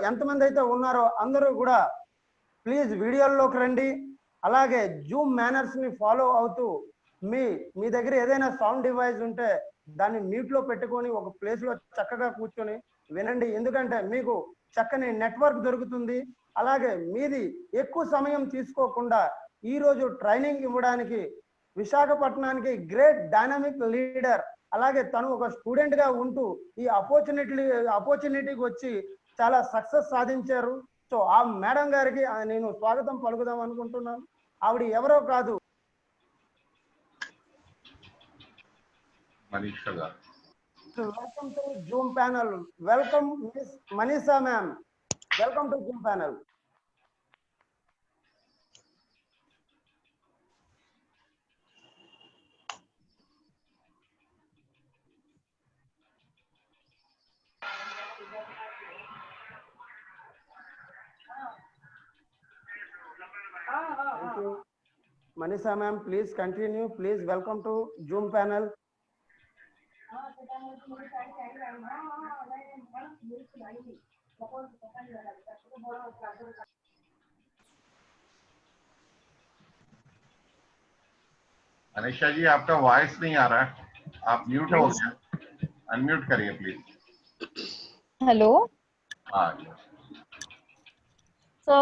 ఎంతమంది అయితే ఉన్నారో అందరూ కూడా ప్లీజ్ వీడియోల్లోకి రండి. అలాగే జూమ్ మేనర్స్ ని ఫాలో అవుతూ మీ దగ్గర ఏదైనా సౌండ్ డివైస్ ఉంటే దాన్ని మ్యూట్ లో పెట్టుకొని ఒక ప్లేస్ లో చక్కగా కూర్చొని వినండి. ఎందుకంటే మీకు చక్కని నెట్వర్క్ దొరుకుతుంది. అలాగే మీది ఎక్కువ సమయం తీసుకోకుండా ఈ రోజు ట్రైనింగ్ ఇవ్వడానికి విశాఖపట్నానికి గ్రేట్ డైనమిక్ లీడర్, అలాగే తను ఒక స్టూడెంట్ గా ఉంటూ ఈ ఆపర్చునిటీకి వచ్చి చాలా సక్సెస్ సాధించారు. సో ఆ మేడం గారికి నేను స్వాగతం పలుకుదాం అనుకుంటున్నాను. ఆవిడ ఎవరో కాదు, మనీషా గారు. Welcome to Zoom panel. Welcome miss Manisha ma'am. Welcome to Zoom panel. Thank you. Manisha ma'am, please continue. Please welcome to Zoom panel. Manisha ji आपका वॉइस नहीं आ रहा है, आप म्यूट हो गया, अनम्यूट करिए प्लीज। हेलो సో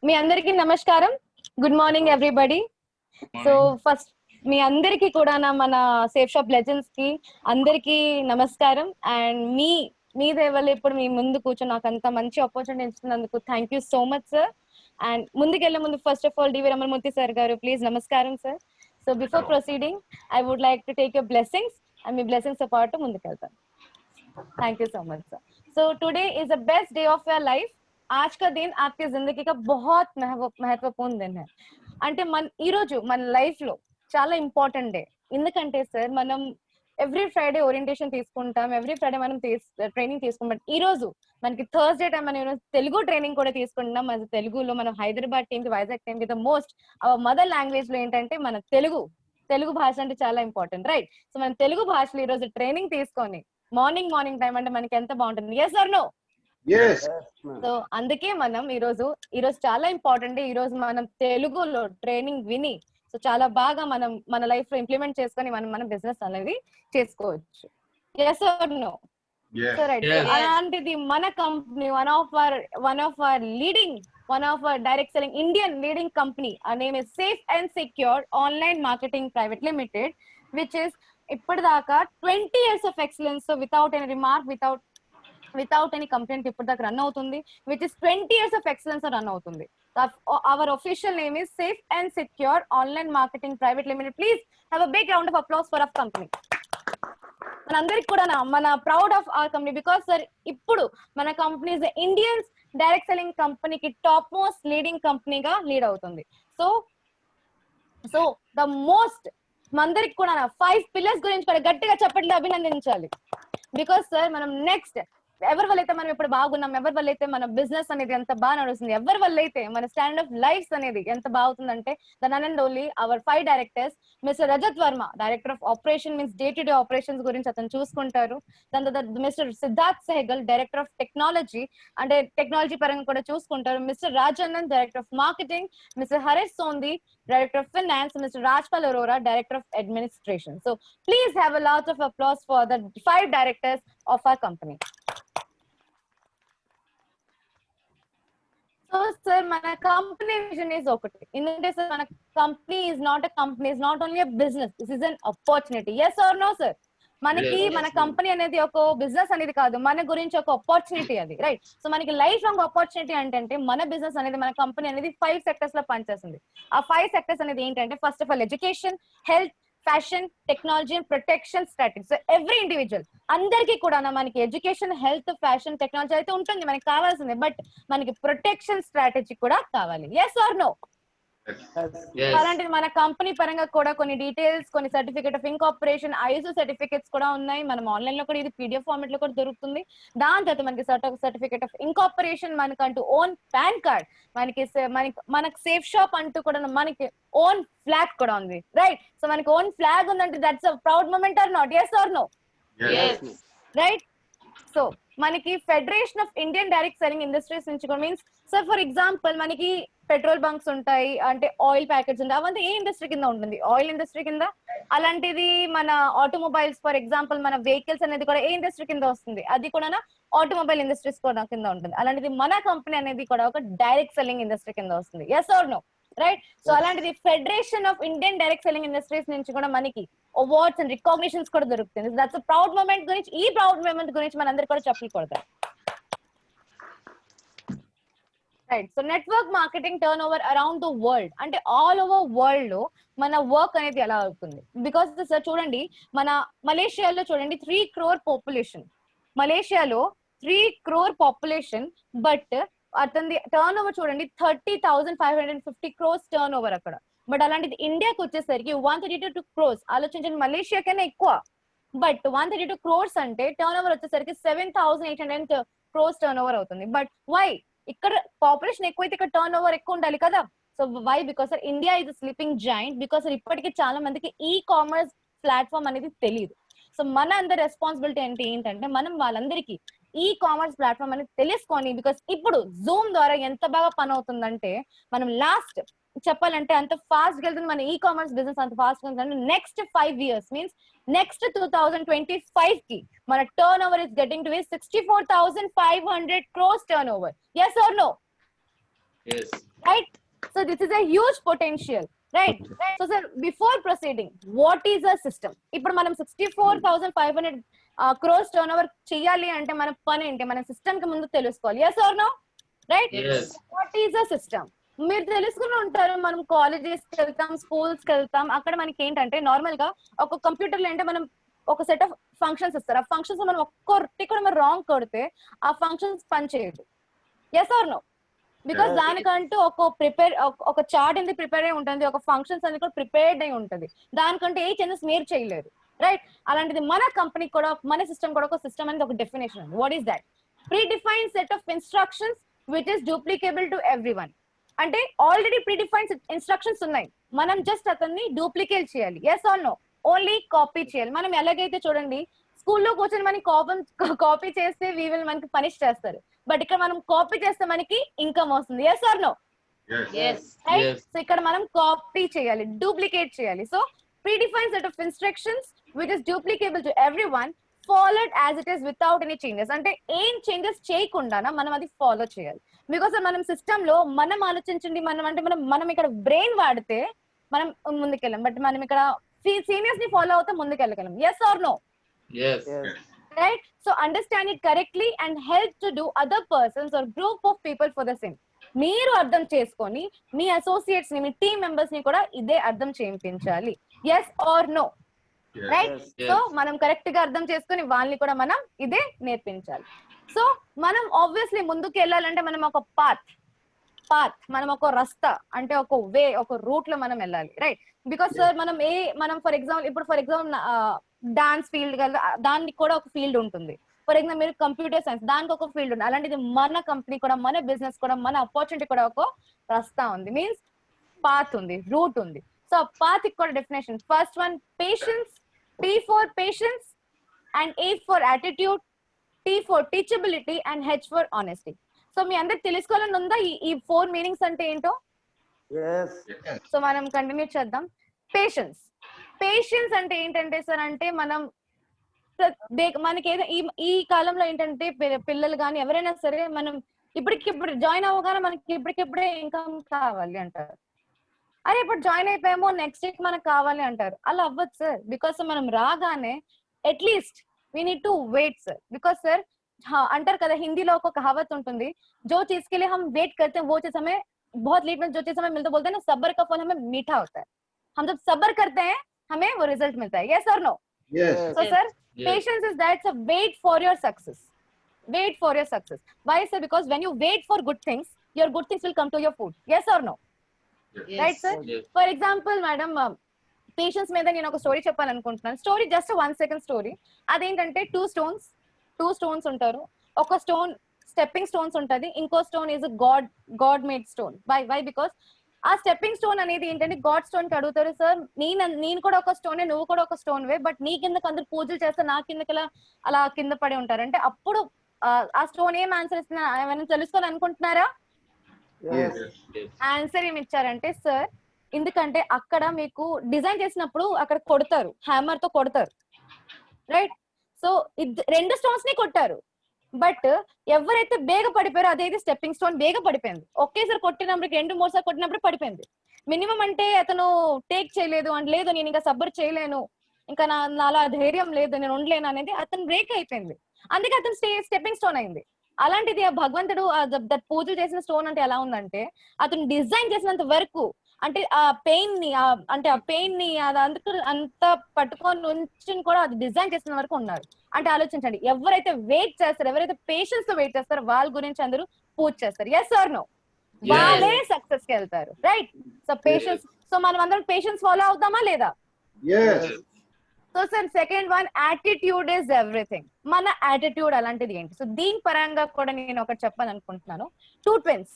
మీ అందరికీ నమస్కారం. Good morning everybody. So first మీ అందరికీ కూడా మన సేఫ్ షాప్ లెజెండ్స్ కి అందరికీ నమస్కారం. అండ్ మీ దేవల్ల ఇప్పుడు మీ ముందు కూర్చొని నాకు అంత మంచి ఆపర్చునిటీ ఇచ్చినందుకు thank you so much sir. And ముందుకెళ్లే ముందు first of all DV Ramanamurthy sir గారు ప్లీజ్ నమస్కారం sir. So before proceeding I would like to take your blessings and మీ బ్లెస్సింగ్స్ తో పాటు ముందుకెళ్తాను. Thank you so much sir. So today is the best day of your life. आज का दिन आपकी जिंदगी का बहुत महत्वपूर्ण दिन है. అంటే ఈ రోజు మన లైఫ్ లో చాలా ఇంపార్టెంట్ డే. ఎందుకంటే సార్ మనం ఎవ్రీ ఫ్రైడే ఓరియంటేషన్ తీసుకుంటాం, ఎవ్రీ ఫ్రైడే మనం ట్రైనింగ్ తీసుకుంటాం. ఈ రోజు మనకి థర్స్డే టైం మనం తెలుగు ట్రైనింగ్ కూడా తీసుకుంటున్నాం. మన తెలుగులో మనం హైదరాబాద్ టీమ్ కి, వైజాగ్ టీమ్ కి ద మోస్ట్ మదర్ లాంగ్వేజ్ లో ఏంటంటే మన తెలుగు భాష అంటే చాలా ఇంపార్టెంట్, రైట్? సో మనం తెలుగు భాషలో ఈ రోజు ట్రైనింగ్ తీసుకొని మార్నింగ్ టైం అంటే మనకి ఎంత బాగుంటుంది. Yes or no? సో అందుకే మనం ఈ రోజు చాలా ఇంపార్టెంట్. ఈ రోజు మనం తెలుగులో ట్రైనింగ్ విని సో చాలా బాగా మనం మన లైఫ్ లో ఇంప్లిమెంట్ చేసుకొని మన బిజినెస్ అనేది చేసుకోవచ్చు. Yes or no? So right. అలాంటిది మన company one of our direct selling Indian leading company. our name is Safe and Secure Online Marketing Private Limited, which is ఇప్పటిదాకా 20 years of excellence, so without any remark, without any complaint ఇప్పటిదాకా run అవుతుంది, which is 20 years of excellence run అవుతుంది. Our official name is Safe and Secure Online Marketing Private Limited. Please have a big round of applause for our company. మనందరికి కూడా మన proud of our company because sir ఇప్పుడు మన company is Indians direct selling కంపెనీకి top most leading కంపెనీగా lead అవుతుంది. So the most మందరికి కూడా 5 pillars గురించి కూడా గట్టిగా చెప్పట్లు అభినందించాలి. బికాస్ సార్ మనం నెక్స్ట్ ఎవరి వల్ల అయితే మనం ఇప్పుడు బాగున్నాం, ఎవరి వల్ల అయితే మన బిజినెస్ అనేది ఎంత బాగా నడుస్తుంది, ఎవరి వల్ల అయితే మన స్టాండ్ ఆఫ్ లైఫ్ అనేది ఎంత బాగుతుందంటే then and only our 5 directors. Mister Rajat Verma, director of operation, means day to day operations గురించి అతను చూసుకుంటారు. దాని తర్వాత mister Siddharth Sehgal, director of technology, అంటే టెక్నాలజీ పరంగా కూడా చూసుకుంటారు. Mister Rajannan, director of marketing. Mister Harish Sondhi, Director of Finance. Mr. Rajpal Arora, Director of Administration. So please have a lot of applause for the 5 directors of our company. So sir, మన company vision is ఒకటి. ఎందుకంటే sir మన company is not a company, is not only a business, this is an opportunity. Yes or no sir? మనకి మన company అనేది ఒక business అనేది కాదు, మన గురించి ఒక ఆపర్చునిటీ అది, రైట్? సో మనకి లైఫ్ లాంగ్ ఆపర్చునిటీ అంటే మన బిజినెస్ అనేది, మన కంపెనీ అనేది 5 సెక్టర్స్ లో పనిచేస్తుంది. ఆ 5 సెక్టర్స్ అనేది ఏంటంటే first of all education, health, fashion, technology and protection strategy. So every individual అందరికీ కూడా మనకి ఎడ్యుకేషన్, హెల్త్, ఫ్యాషన్, టెక్నాలజీ అయితే ఉంటుంది మనకి కావాల్సింది, బట్ మనకి ప్రొటెక్షన్ స్ట్రాటజీ కూడా కావాలి. Yes or no? అలాంటిది మన కంపెనీ పరంగా కూడా కొన్ని డీటెయిల్స్, కొన్ని certificate of incorporation, ISO certificates కూడా ఉన్నాయి. మనం ఆన్లైన్ లో కూడా ఇది పీడిఎఫ్ ఫార్మాట్ లో కూడా దొరుకుతుంది. దాని తర్వాత మనకి సర్టిఫికేట్ ఆఫ్ ఇన్కార్పొరేషన్, మనకంటూ ఓన్ పాన్ కార్డ్, మనకి సేఫ్ షాప్ అంటూ కూడా మనకి ఓన్ ఫ్లాగ్ కూడా ఉంది, రైట్? సో మనకి ఓన్ ఫ్లాగ్ ఉందంటే that's a proud moment or not? Yes or no? Right. So మనకి federation of Indian direct selling industries నుంచి కూడా మీన్స్ సార్ ఫర్ ఎగ్జాంపుల్ మనకి పెట్రోల్ బంక్స్ ఉంటాయి, అంటే ఆయిల్ ప్యాకెట్స్ ఉంటాయి, అవంతా ఏ ఇండస్ట్రీ కింద ఉంటుంది? ఆయిల్ ఇండస్ట్రీ కింద. అలాంటిది మన ఆటోమొబైల్స్ ఫర్ ఎగ్జాంపుల్ మన వెహికల్స్ అనేది కూడా ఏ ఇండస్ట్రీ కింద వస్తుంది? అది కూడా ఆటోమొబైల్ ఇండస్ట్రీస్ కూడా కింద ఉంటుంది. అలాంటిది మన కంపెనీ అనేది కూడా ఒక డైరెక్ట్ సెల్లింగ్ ఇండస్ట్రీ కింద వస్తుంది. Yes or no? Right. So అలాంటిది federation of Indian direct selling industries నుంచి కూడా మనకి అవార్డ్స్ అండ్ రికాగ్నిషన్స్ కూడా దొరుకుతుంది. దట్స్ ప్రౌడ్ మూమెంట్ గురించి, ఈ ప్రౌడ్ మూమెంట్ గురించి మనందరూ కూడా చెప్పలు కొడతారు. Right. So network marketing turn over around the world, అంటే ఆల్ ఓవర్ వరల్డ్ లో మన వర్క్ అనేది ఎలా అవుతుంది? బికాస్ సార్ చూడండి, మన మలేషియాలో చూడండి 3 crore పాపులేషన్, మలేషియాలో 3 crore పాపులేషన్, బట్ అతని టర్న్ ఓవర్ చూడండి 30,550 crores టర్న్ ఓవర్ అక్కడ. బట్ అలాంటిది ఇండియాకి వచ్చేసరికి 132 crores. ఆలోచించండి, మలేషియా కన్నా ఎక్కువ, బట్ 132 crores అంటే టర్న్ ఓవర్ వచ్చేసరికి 7,800 crores టర్న్ ఓవర్ అవుతుంది. But why? ఇక్కడ పాపులేషన్ ఎక్కువైతే ఇక్కడ టర్న్ ఓవర్ ఎక్కువ ఉండాలి కదా. So why? Because sir India is sleeping giant. Because sir ఇప్పటికీ చాలా మందికి ఈ కామర్స్ ప్లాట్ఫామ్ అనేది తెలియదు. సో మన అందరి రెస్పాన్సిబిలిటీ ఏంటంటే మనం వాళ్ళందరికీ ఈ కామర్స్ ప్లాట్ఫామ్ అనేది తెలుసుకొని, బికాస్ ఇప్పుడు జూమ్ ద్వారా ఎంత బాగా పని అవుతుందంటే మనం లాస్ట్ చెప్పాలంటే అంత ఫాస్ట్ వెళ్తుంది మన ఈ కామర్స్ బిజినెస్, అంత ఫాస్ట్ వెళ్తుంది. నెక్స్ట్ 5 years మీన్స్ నెక్స్ట్ 2025 కి మన turnover is getting to 64,500 crores turnover. Yes or no? Right. So this is a huge potential. Right. So sir before proceeding, what is a system? ఇప్పుడు మనం 64,500 crores turn over చేయాలి అంటే మన పని ఏంటి? మన సిస్టమ్ కి ముందు తెలుసుకోవాలి. Yes or no? Right. What is a system? మీరు తెలుసుకుని ఉంటారు, మనం కాలేజెస్ కి వెళ్తాం, స్కూల్స్ కి వెళ్తాం, అక్కడ మనకి ఏంటంటే నార్మల్ గా ఒక కంప్యూటర్ లో అంటే మనం ఒక సెట్ ఆఫ్ ఫంక్షన్స్ ఇస్తారు. ఆ ఫంక్షన్స్ మనం ఒక్కటి కూడా మనం రాంగ్ కొడితే ఆ ఫంక్షన్స్ పని చేయదు. Yes or no? బికాస్ దానికంటూ ఒక చార్ట్ అనేది ప్రిపేర్ అయి ఉంటుంది, ఒక ఫంక్షన్స్ అనేది కూడా ప్రిపేర్డ్ అయి ఉంటుంది. దానికంటే ఏ చేంజెస్ మీరు చేయలేరు. రైట్. అలాంటిది మన కంపెనీ కూడా, మన సిస్టమ్ కూడా ఒక సిస్టమ్ అనేది ఒక డెఫినేషన్ ఉంది. What is that? Predefined set of instructions which is duplicable to everyone. అంటే ఆల్రెడీ ప్రీ డిఫైన్డ్ ఇన్స్ట్రక్షన్స్ ఉన్నాయి, మనం జస్ట్ అతన్ని డూప్లికేట్ చేయాలి. Yes or no? Only copy చేయాలి. మనం ఎలాగైతే చూడండి స్కూల్లో కూర్చొని మనకి కాపీ చేస్తే వీవిల్ మనకి పనిష్ చేస్తారు, బట్ ఇక్కడ మనం కాపీ చేస్తే మనకి ఇన్కమ్ వస్తుంది. Yes or no? సో ఇక్కడ మనం కాపీ చేయాలి, డూప్లికేట్ చేయాలి. So predefined set of instructions which is duplicable to everyone, followed as it is without any changes. అంటే ఏం చేంజెస్ చేయకుండా మనం అది ఫాలో చేయాలి. బికాస్ మనం సిస్టమ్ లో మనం ఆలోచించండి, మనం ఇక్కడ బ్రెయిన్ వాడితే మనం ముందుకెళ్ళాం, బట్ మనం ఇక్కడ సీనియర్స్ ని ఫాలో అవుతే ముందుకెళ్ళగలం. Yes or no? Right. So understand it correctly and help to do other persons or group of people for the same. మీరు అర్థం చేసుకొని మీ అసోసియేట్స్ ని, మీ టీమ్ మెంబర్స్ ని కూడా ఇదే అర్థం చేయించాలి. Yes or no? Right. So మనం కరెక్ట్ గా అర్థం చేసుకుని వాళ్ళని కూడా మనం ఇదే నేర్పించాలి. సో మనం ఆబ్వియస్లీ ముందుకు వెళ్ళాలంటే మనం ఒక పాత్, మనం ఒక రస్తా అంటే ఒక వే, ఒక రూట్ లో మనం వెళ్ళాలి. రైట్. బికాస్ సార్ మనం ఫర్ ఎగ్జాంపుల్ డాన్స్ ఫీల్డ్ దానికి కూడా ఒక ఫీల్డ్ ఉంటుంది. ఫర్ ఎగ్జాంపుల్ మీరు కంప్యూటర్ సైన్స్, దానికి ఒక ఫీల్డ్ ఉంది. అలాంటిది మన కంపెనీ కూడా, మన బిజినెస్ కూడా, మన ఆపర్చునిటీ కూడా ఒక రస్తా ఉంది, మీన్స్ పాత్ ఉంది, రూట్ ఉంది. సో పాత్ కూడా definition. First one patience, P for patience and A for attitude, T for teachability and H for honesty. So మీ అందరికి తెలుసుకోవాలని ఉందా ఈ 4 మీనింగ్స్ అంటే ఏంటో? సో మనం కంటిన్యూ చేద్దాం. పేషెన్స్ అంటే ఏంటంటే సార్, అంటే మనకి ఏదో ఈ కాలంలో ఏంటంటే పిల్లలు కానీ ఎవరైనా సరే మనం ఇప్పటికిప్పుడు జాయిన్ అవ్వగానే మనకి ఇప్పటికిప్పుడే ఇన్కమ్ కావాలి అంటారు. అరే ఇప్పుడు జాయిన్ అయిపోయామో నెక్స్ట్ వీక్ మనకు కావాలి అంటారు. అలా అవ్వదు సార్. బికాస్ మనం రాగానే at least we need to wait sir. Because sir అంటారు కదా, హిందీలో ఒక కహావత్ ఉంటుంది, जो चीज के लिए हम वेट करते हैं वो चीज हमें बहुत लेट में, जो चीज हमें मिलता बोलते हैं ना, सब्र का फल हमें मीठा होता है. हम जब सब्र करते हैं हमें वो रिजल्ट मिलता है. यस और no? So sir, patience is that, so wait for your success. Wait for your success. Why sir? Because when you wait for good things, your good things will come to your food. Yes or no? Right sir. For example madam, patience మీద నేను ఒక story చెప్పాలనుకుంటున్నాను. Story just 1 second story. అదేంటంటే 2 stones ఉంటారు. ఒక stone stepping stones ఉంటుంది, ఇంకో stone is god made stone. Why? Because ఆ స్టెప్పింగ్ స్టోన్ అనేది ఏంటంటే గాడ్ స్టోన్ కి అడుగుతారు, సార్ నేను కూడా ఒక స్టోనే, నువ్వు కూడా ఒక స్టోన్ వే, బట్ నీ కిందకి అందరు పూజలు చేస్తే నా కిందకి అలా కింద పడి ఉంటారు. అంటే అప్పుడు ఆ స్టోన్ ఏం ఆన్సర్ ఇస్తున్నా ఏమైనా తెలుసుకోవాలనుకుంటున్నారా? Yes. ఆన్సర్ ఏమి ఇచ్చారంటే సార్, ఎందుకంటే అక్కడ మీకు డిజైన్ చేసినప్పుడు అక్కడ కొడతారు, హ్యామర్ తో కొడతారు, రైట్? సో రెండు స్టోన్స్ ని కొట్టారు, బట్ ఎవరైతే బేగ పడిపోయారో అదైతే స్టెప్పింగ్ స్టోన్ బేగ పడిపోయింది. ఒకేసారి కొట్టినప్పుడు 2-3 సార్లు కొట్టినప్పుడు పడిపోయింది. మినిమం అంటే అతను టేక్ చేయలేదు అంటే, లేదు నేను ఇంకా సబ్బర్ చేయలేను, ఇంకా నాలో ధైర్యం లేదు, నేను ఉండలేను అనేది అతను బ్రేక్ అయిపోయింది. అందుకే అతను స్టెప్పింగ్ స్టోన్ అయింది. అలాంటిది ఆ భగవంతుడు పూజలు చేసిన స్టోన్ అంటే ఎలా ఉందంటే, అతను డిజైన్ చేసినంత వరకు అంటే ఆ పెయిన్ ని అంటే ఆ పెయిన్ ని అంత పట్టుకొని ఉంచి కూడా అది డిజైన్ చేసిన వరకు ఉన్నారు. అంటే ఆలోచించండి, ఎవరైతే వెయిట్ చేస్తారో, ఎవరైతే పేషెన్స్ తో వెయిట్ చేస్తారో వాళ్ళ గురించి అందరూ పూజ చేస్తారు. Yes or no? వాళ్ళే సక్సెస్ కి వెళ్తారు, రైట్? సో పేషెన్స్, సో మనం అందరం పేషెన్స్ ఫాలో అవుతామా లేదా? So sir second one, attitude is everything. మన యాటిట్యూడ్ అలాంటిది ఏంటి? సో దీని పరంగా కూడా నేను ఒకటి చెప్పాలనుకుంటున్నాను. 2 twins,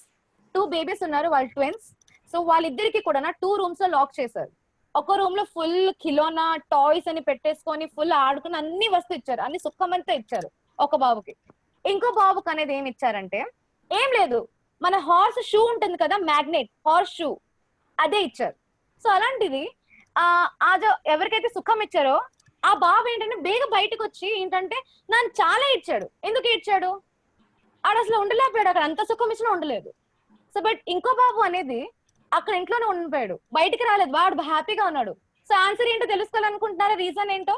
2 బేబీస్ ఉన్నారు, వాళ్ళు ట్విన్స్. సో వాళ్ళిద్దరికి కూడా 2 rooms లో లాక్ చేశారు. ఒక రూమ్ లో ఫుల్ కిలోనా టాయ్స్ అని పెట్టేసుకొని ఫుల్ ఆడుకుని అన్ని వస్తువు ఇచ్చారు, అన్ని సుఖమంతా ఇచ్చారు ఒక బాబుకి. ఇంకో బాబుకి అనేది ఏమి ఇచ్చారంటే, ఏం లేదు, మన హార్స్ షూ ఉంటుంది కదా, మ్యాగ్నెట్ హార్స్ షూ, అదే ఇచ్చారు. సో అలాంటిది ఎవరికైతే సుఖం ఇచ్చారో ఆ బాబు ఏంటంటే బేగ బయటకు వచ్చి ఏంటంటే నన్ను చాలా ఇచ్చాడు. ఎందుకు ఇచ్చాడు? ఆడ అసలు ఉండలేకపోయాడు, అక్కడ అంత సుఖం ఇచ్చినా ఉండలేదు. సో బట్ ఇంకో బాబు అనేది అక్కడ ఇంట్లోనే ఉండిపోయాడు, బయటికి రాలేదు, వాడు హ్యాపీగా ఉన్నాడు. సో ఆన్సర్ ఏంటో తెలుసుకోవాలనుకుంటున్నారా? రీజన్ ఏంటో?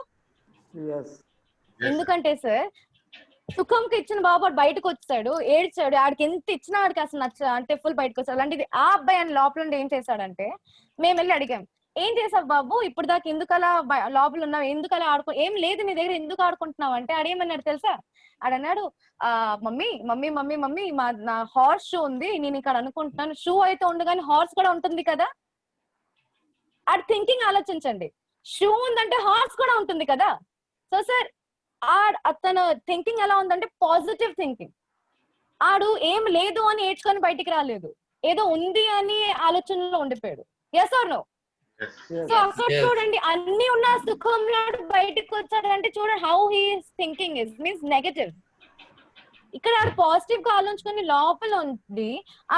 ఎందుకంటే సార్ సుఖంకి ఇచ్చిన బాబు బయటకు వచ్చాడు, ఏడ్చాడు, ఆడికి ఎంత ఇచ్చినా ఆడికి అసలు అంటే ఫుల్ బయటకు వచ్చాడు. అలాంటిది ఆ అబ్బాయి అని లోపల ఉండి ఏం చేశాడంటే, మేము వెళ్ళి అడిగాం, ఏం చేసావు బాబు, ఇప్పుడు దాకా ఎందుకు అలా లోపల ఉన్నావు, ఎందుకు అలా ఏం లేదు నీ దగ్గర, ఎందుకు ఆడుకుంటున్నావు అంటే ఆడేమన్నాడు తెలుసా? ఆడన్నాడు, మమ్మీ మమ్మీ మమ్మీ మమ్మీ నా హార్స్ షూ ఉంది, నేను ఇక్కడ అనుకుంటున్నాను, షూ అయితే ఉండు కానీ హార్స్ కూడా ఉంటుంది కదా. ఆడి థింకింగ్ ఆలోచించండి, షూ ఉందంటే హార్స్ కూడా ఉంటుంది కదా. సో సార్ అతను థింకింగ్ ఎలా ఉందంటే పాజిటివ్ థింకింగ్. ఆడు ఏం లేదు అని ఏడ్చుకొని బయటికి రాలేదు, ఏదో ఉంది అని ఆలోచనలో ఉండిపోయాడు. Yes or no? సో అక్కడ చూడండి, అన్ని ఉన్న సుఖంలో బయటకు వచ్చాడంటే చూడండి how he thinking is means negative. ఇక్కడ ఆడు పాజిటివ్ గా ఆలోచించుకొని లోపల ఉండి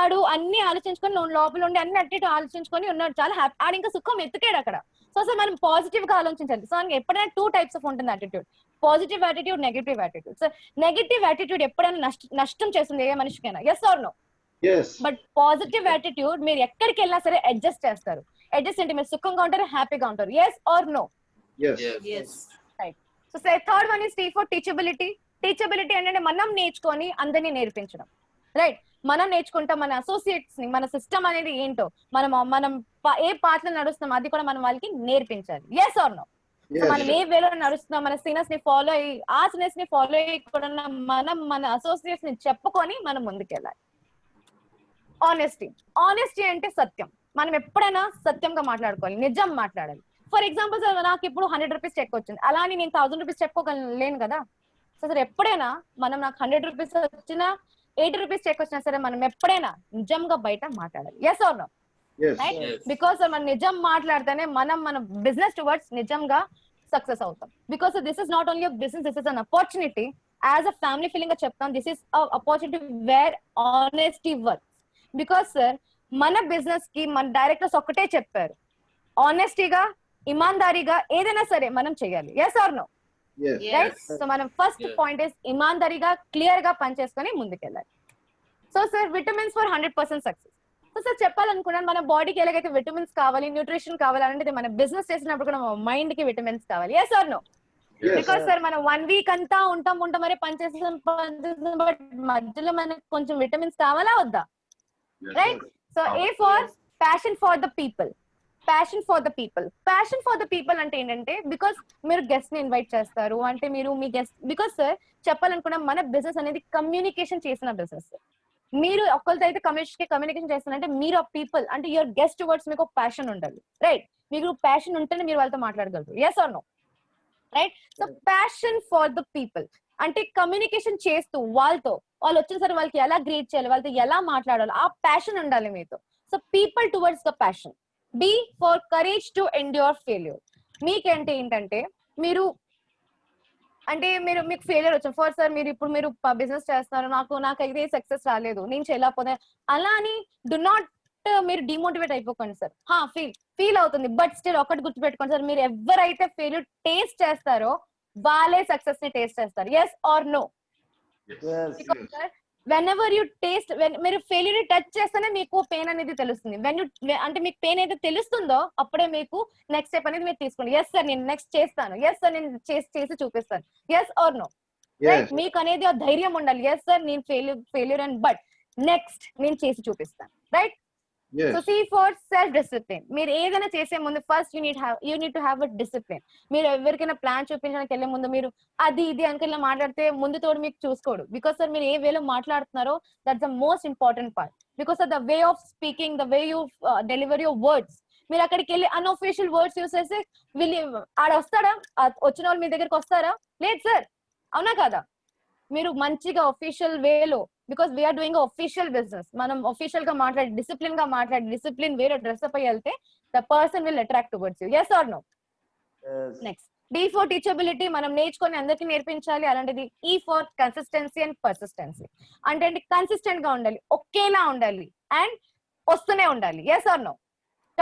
ఆడు అన్ని ఆలోచించుకొని లోపల ఉండి అన్ని అట్టి ఆలోచించుకొని ఉన్నాడు, చాలా హ్యాపీ. ఆడు ఇంకా సుఖం ఎత్తుకాడు అక్కడ. సో సార్ మనం పాజిటివ్ గా ఆలోచించాలి. సో ఎప్పుడైనా 2 types ఆఫ్ ఉంటుంది attitude, positive attitude, negative attitude. So negative attitude ఎప్పుడైనా నష్టం చేస్తుంది ఏ మనిషికైనా. Yes or no? But positive attitude మీరు ఎక్కడికి వెళ్ళినా సరే అడ్జస్ట్ చేస్తారు. అడ్జస్ట్ అంటే మీరు సుఖంగా ఉంటారు, హ్యాపీగా ఉంటారు. Yes or no? Right. So third one is T for teachability. Teachability అంటే మనం నేర్చుకొని అందరినీ నేర్పించడం, రైట్? మనం నేర్చుకుంటాం మన అసోసియేట్స్ ని, మన సిస్టమ్ అనేది ఏంటో, మనం ఏ పాటలు నడుస్తున్నాం అది కూడా మనం వాళ్ళకి నేర్పించాలి. Yes or no? మనం ఏ వేలో నడుస్తున్నాం, మన సీనియర్స్ ని ఫాలో అయ్యి, ఆ సీనియర్స్ ని ఫాలో అయ్యి కూడా మనం మన అసోసియేట్స్ ని చెప్పుకొని మనం ముందుకెళ్ళాలి. ఆనెస్టీ అంటే సత్యం. మనం ఎప్పుడైనా సత్యంగా మాట్లాడుకోవాలి, నిజం మాట్లాడాలి. ఫర్ ఎగ్జాంపుల్ సార్, నాకు ఇప్పుడు 100 రూపీస్ చెక్ వచ్చింది, అలా అని నేను 1000 రూపీస్ చెప్పుకోలేను కదా. సో సార్ ఎప్పుడైనా నాకు 100 రూపీస్ వచ్చినా 80 రూపీస్ చెక్ వచ్చినా సరే మనం ఎప్పుడైనా నిజంగా బయట మాట్లాడాలి. Yes or no? Right? Because మనం నిజం మాట్లాడితేనే మన బిజినెస్ టువర్డ్స్ నిజంగా సక్సెస్ అవుతాం. Because this is not only business, this is an opportunity. As a family feeling గా చెప్తాం, this is opportunity where honesty works. Because sir మన బిజినెస్ కి మన డైరెక్టర్స్ ఒక్కటే చెప్పారు, ఆనెస్టీగా ఇమాందారీగా ఏదైనా సరే మనం చేయాలి. Yes or no? Right. So మనం ఫస్ట్ పాయింట్ ఇస్ ఇమాందారీగా క్లియర్ గా పనిచేసుకొని ముందుకెళ్ళాలి. So sir vitamins for 100% success. So sir చెప్పాలనుకున్నాను, మన బాడీకి ఎలాగైతే విటమిన్స్ కావాలి, న్యూట్రిషన్ కావాలి అంటే మన బిజినెస్ చేసినప్పుడు కూడా మన మైండ్ కి విటమిన్స్ కావాలి. Yes or no? Because sir మనం 1 వీక్ అంతా ఉంటాం మరే పనిచేస్తాం, బట్ మధ్యలో మనకు కొంచెం విటమిన్స్ కావాలా వద్దా? Right. So A for passion for the people. Passion for the people అంటే ఏంటంటే, బికాస్ మీరు గెస్ట్ ని ఇన్వైట్ చేస్తారు అంటే మీరు మీ గెస్ట్, బికాస్ సార్ చెప్పాలనుకున్నా మన బిజినెస్ అనేది కమ్యూనికేషన్ చేసిన బిజినెస్. మీరు ఒకరితో అయితే కమ్యూనికేషన్ చేస్తారంటే మీరు ఆ పీపుల్ అంటే యువర్ గెస్ట్ వర్డ్స్ మీకు ప్యాషన్ ఉండాలి, రైట్? మీకు ప్యాషన్ ఉంటేనే మీరు వాళ్ళతో మాట్లాడగలరు. Yes or no? Right. So passion for the people అంటే కమ్యూనికేషన్ చేస్తూ వాళ్ళు వచ్చేసరికి వాళ్ళకి ఎలా గ్రీట్ చేయాలి, వాళ్ళతో ఎలా మాట్లాడాలి, ఆ ప్యాషన్ ఉండాలి మీతో. So people towards the passion. B for courage to endure failure. మీకేంటి ఏంటంటే మీరు అంటే మీకు ఫెయిలియర్ వచ్చింది ఫర్ సార్ మీరు బిజినెస్ చేస్తున్నారు నాకైతే సక్సెస్ రాలేదు నేను చేయలేకపోతే అలా అని డు నాట్ మీరు డిమోటివేట్ అయిపోకండి సార్. ఫీల్ అవుతుంది బట్ స్టిల్ ఒకటి గుర్తుపెట్టుకోండి సార్, మీరు ఎవరైతే ఫెయిల్యూర్ టేస్ట్ చేస్తారో వాళ్ళే సక్సెస్ ని టేస్ట్ చేస్తారు. Yes or no? Whenever you taste, మీరు ఫెయిల్యూర్ టచ్ చేస్తేనే మీకు పెయిన్ అనేది తెలుస్తుంది. అంటే మీకు పెయిన్ అయితే తెలుస్తుందో అప్పుడే మీకు నెక్స్ట్ స్టెప్ అనేది మీరు తీసుకోండి. ఎస్ సార్ నేను నెక్స్ట్ చేస్తాను, ఎస్ సార్ నేను చేసి చూపిస్తాను. Yes or no? రైట్? మీకు అనేది ఆ ధైర్యం ఉండాలి. ఎస్ సార్ నేను ఫెయిల్యూర్ అండ్ బట్ నెక్స్ట్ నేను చేసి చూపిస్తాను. Right? So C for self discipline. మీరు ఏదైనా చేసే ముందు first you need to have a discipline. మీరు ఎవరికైనా ప్లాన్ చూపించడానికి వెళ్ళే ముందు మీరు అది ఇది అనుకుని మాట్లాడితే ముందు తోడు మీకు చూసుకోడు. బికాస్ సార్ మీరు ఏ వేలో మాట్లాడుతున్నారో that's the most important part. Because of the way of speaking, the way you deliver your words. మీరు అక్కడికి వెళ్ళి అన్అఫీషియల్ వర్డ్స్ యూస్ చేస్తే ఆడ వస్తాడా? వచ్చిన వాళ్ళు మీ దగ్గరికి వస్తారా? లేదు సార్, అవునా కదా? మీరు మంచిగా అఫీషియల్ వేలో, because we are doing official business, మనం అఫీషియల్ గా మాట్లాడి డిసిప్లిన్ వేరే డ్రెస్అప్ అయ్యి వెళ్తే the person will attract towards you. Yes or no? Next D for teachability. మనం నేర్చుకొని అందరికీ నేర్పించాలి. అలాంటిది E for consistency and persistency. అంటే కన్సిస్టెంట్ గా ఉండాలి, ఒకేలా ఉండాలి అండ్ వస్తూనే ఉండాలి. Yes or no?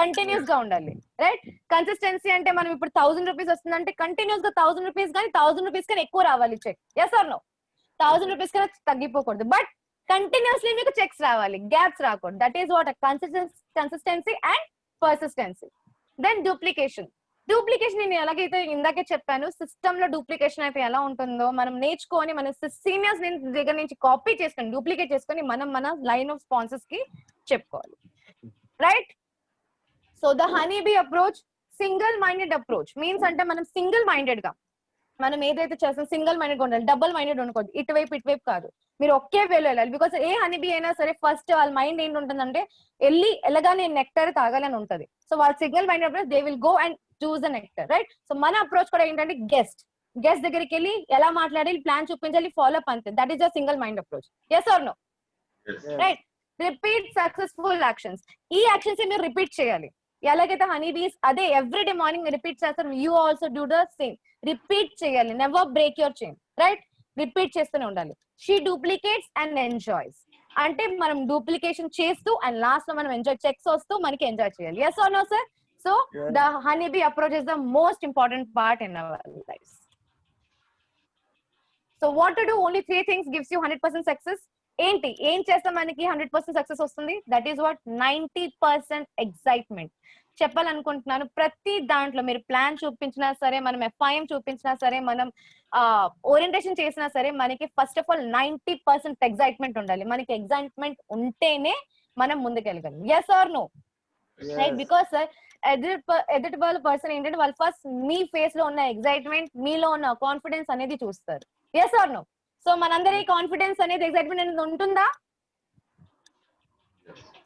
కంటిన్యూస్ గా ఉండాలి. రైట్? కన్సిస్టెన్సీ అంటే మనం ఇప్పుడు 1000 రూపీస్ వస్తుందంటే కంటిన్యూస్ గా 1000 రూపీస్ కానీ 1000 రూపీస్ కానీ ఎక్కువ రావాలి check. Yes or no? 1000 rupees కన్నా తగ్గిపోకూడదు, బట్ కంటిన్యూస్లీ మీకు చెక్స్ రావాలి, గ్యాప్స్ రాకూడదు. That is what consistency and persistency. Then duplication. నేను ఎలాగైతే ఇందాకే చెప్పాను, సిస్టమ్ లో డూప్లికేషన్ అయితే ఎలా ఉంటుందో మనం నేర్చుకొని మన సీనియర్స్ దగ్గర నుంచి కాపీ చేసుకొని డూప్లికేట్ చేసుకొని మన లైన్ ఆఫ్ స్పాన్సర్స్ కి చెప్పుకోవాలి. Right? So the honey bee approach, single minded approach means అంటే మనం సింగిల్ మైండెడ్ గా మనం ఏదైతే చేస్తాం సింగిల్ మైండెడ్ ఉండాలి, డబుల్ మైండెడ్ ఉండకూడదు. ఇటువైపు కాదు, మీరు ఒకే వేలో వెళ్ళాలి. బికాస్ ఏ హనీబీ అయినా సరే ఫస్ట్ వాళ్ళ మైండ్ ఏంటి ఉంటుందంటే ఎలాగానే నెక్టర్ తాగాలని ఉంటది. సో వాళ్ళ single minded approach they will go and choose the nectar. Right? So మన అప్రోచ్ కూడా ఏంటంటే గెస్ట్ దగ్గరికి వెళ్ళి ఎలా మాట్లాడాలి, ప్లాన్ చూపించాలి, ఫాలో అప్ అంతే. That is the single mind approach. Yes or no? Right? Repeat successful actions. ఈ యాక్షన్స్ మీరు రిపీట్ చేయాలి. ఎలాగైతే హనీబీస్ అదే ఎవ్రీ డే మార్నింగ్ రిపీట్ చేస్తారు, you also do the same. Repeat చేయాలి, never break your chain. Right? Repeat చేస్తూనే ఉండాలి. She duplicates and enjoys అంటే మనం డూప్లికేషన్ చేస్తూ అండ్ లాస్ట్ లో మనం ఎంజాయ్ చెక్స్ వస్తూ మనకి ఎంజాయ్ చేయాలి. Yes or no sir? So the honeybee approach is the most important part in our life. So what to do? Only 3 things gives you 100% success. ఏం చేస్తే మనకి 100% success వస్తుంది? That is what 90% excitement. చెప్పాలనుకుంటున్నాను, ప్రతి దాంట్లో మీరు plan చూపించినా సరే, మనం FIM చూపించినా సరే, మనం ఓరియంటేషన్ చేసినా సరే, మనకి ఫస్ట్ ఆఫ్ ఆల్ 90% ఎక్సైట్మెంట్ ఉండాలి. మనకి ఎక్సైట్మెంట్ ఉంటేనే మనం ముందుకెళ్ళగలం. Yes or no? Right? Because sir ఎదుటి వాళ్ళ పర్సన్ ఏంటంటే వాళ్ళు ఫస్ట్ మీ ఫేస్ లో ఉన్న ఎక్సైట్మెంట్, మీలో ఉన్న కాన్ఫిడెన్స్ అనేది చూస్తారు. Yes or no? సో మనందరి కాన్ఫిడెన్స్ అనేది ఎక్సైట్మెంట్ అనేది ఉంటుందా?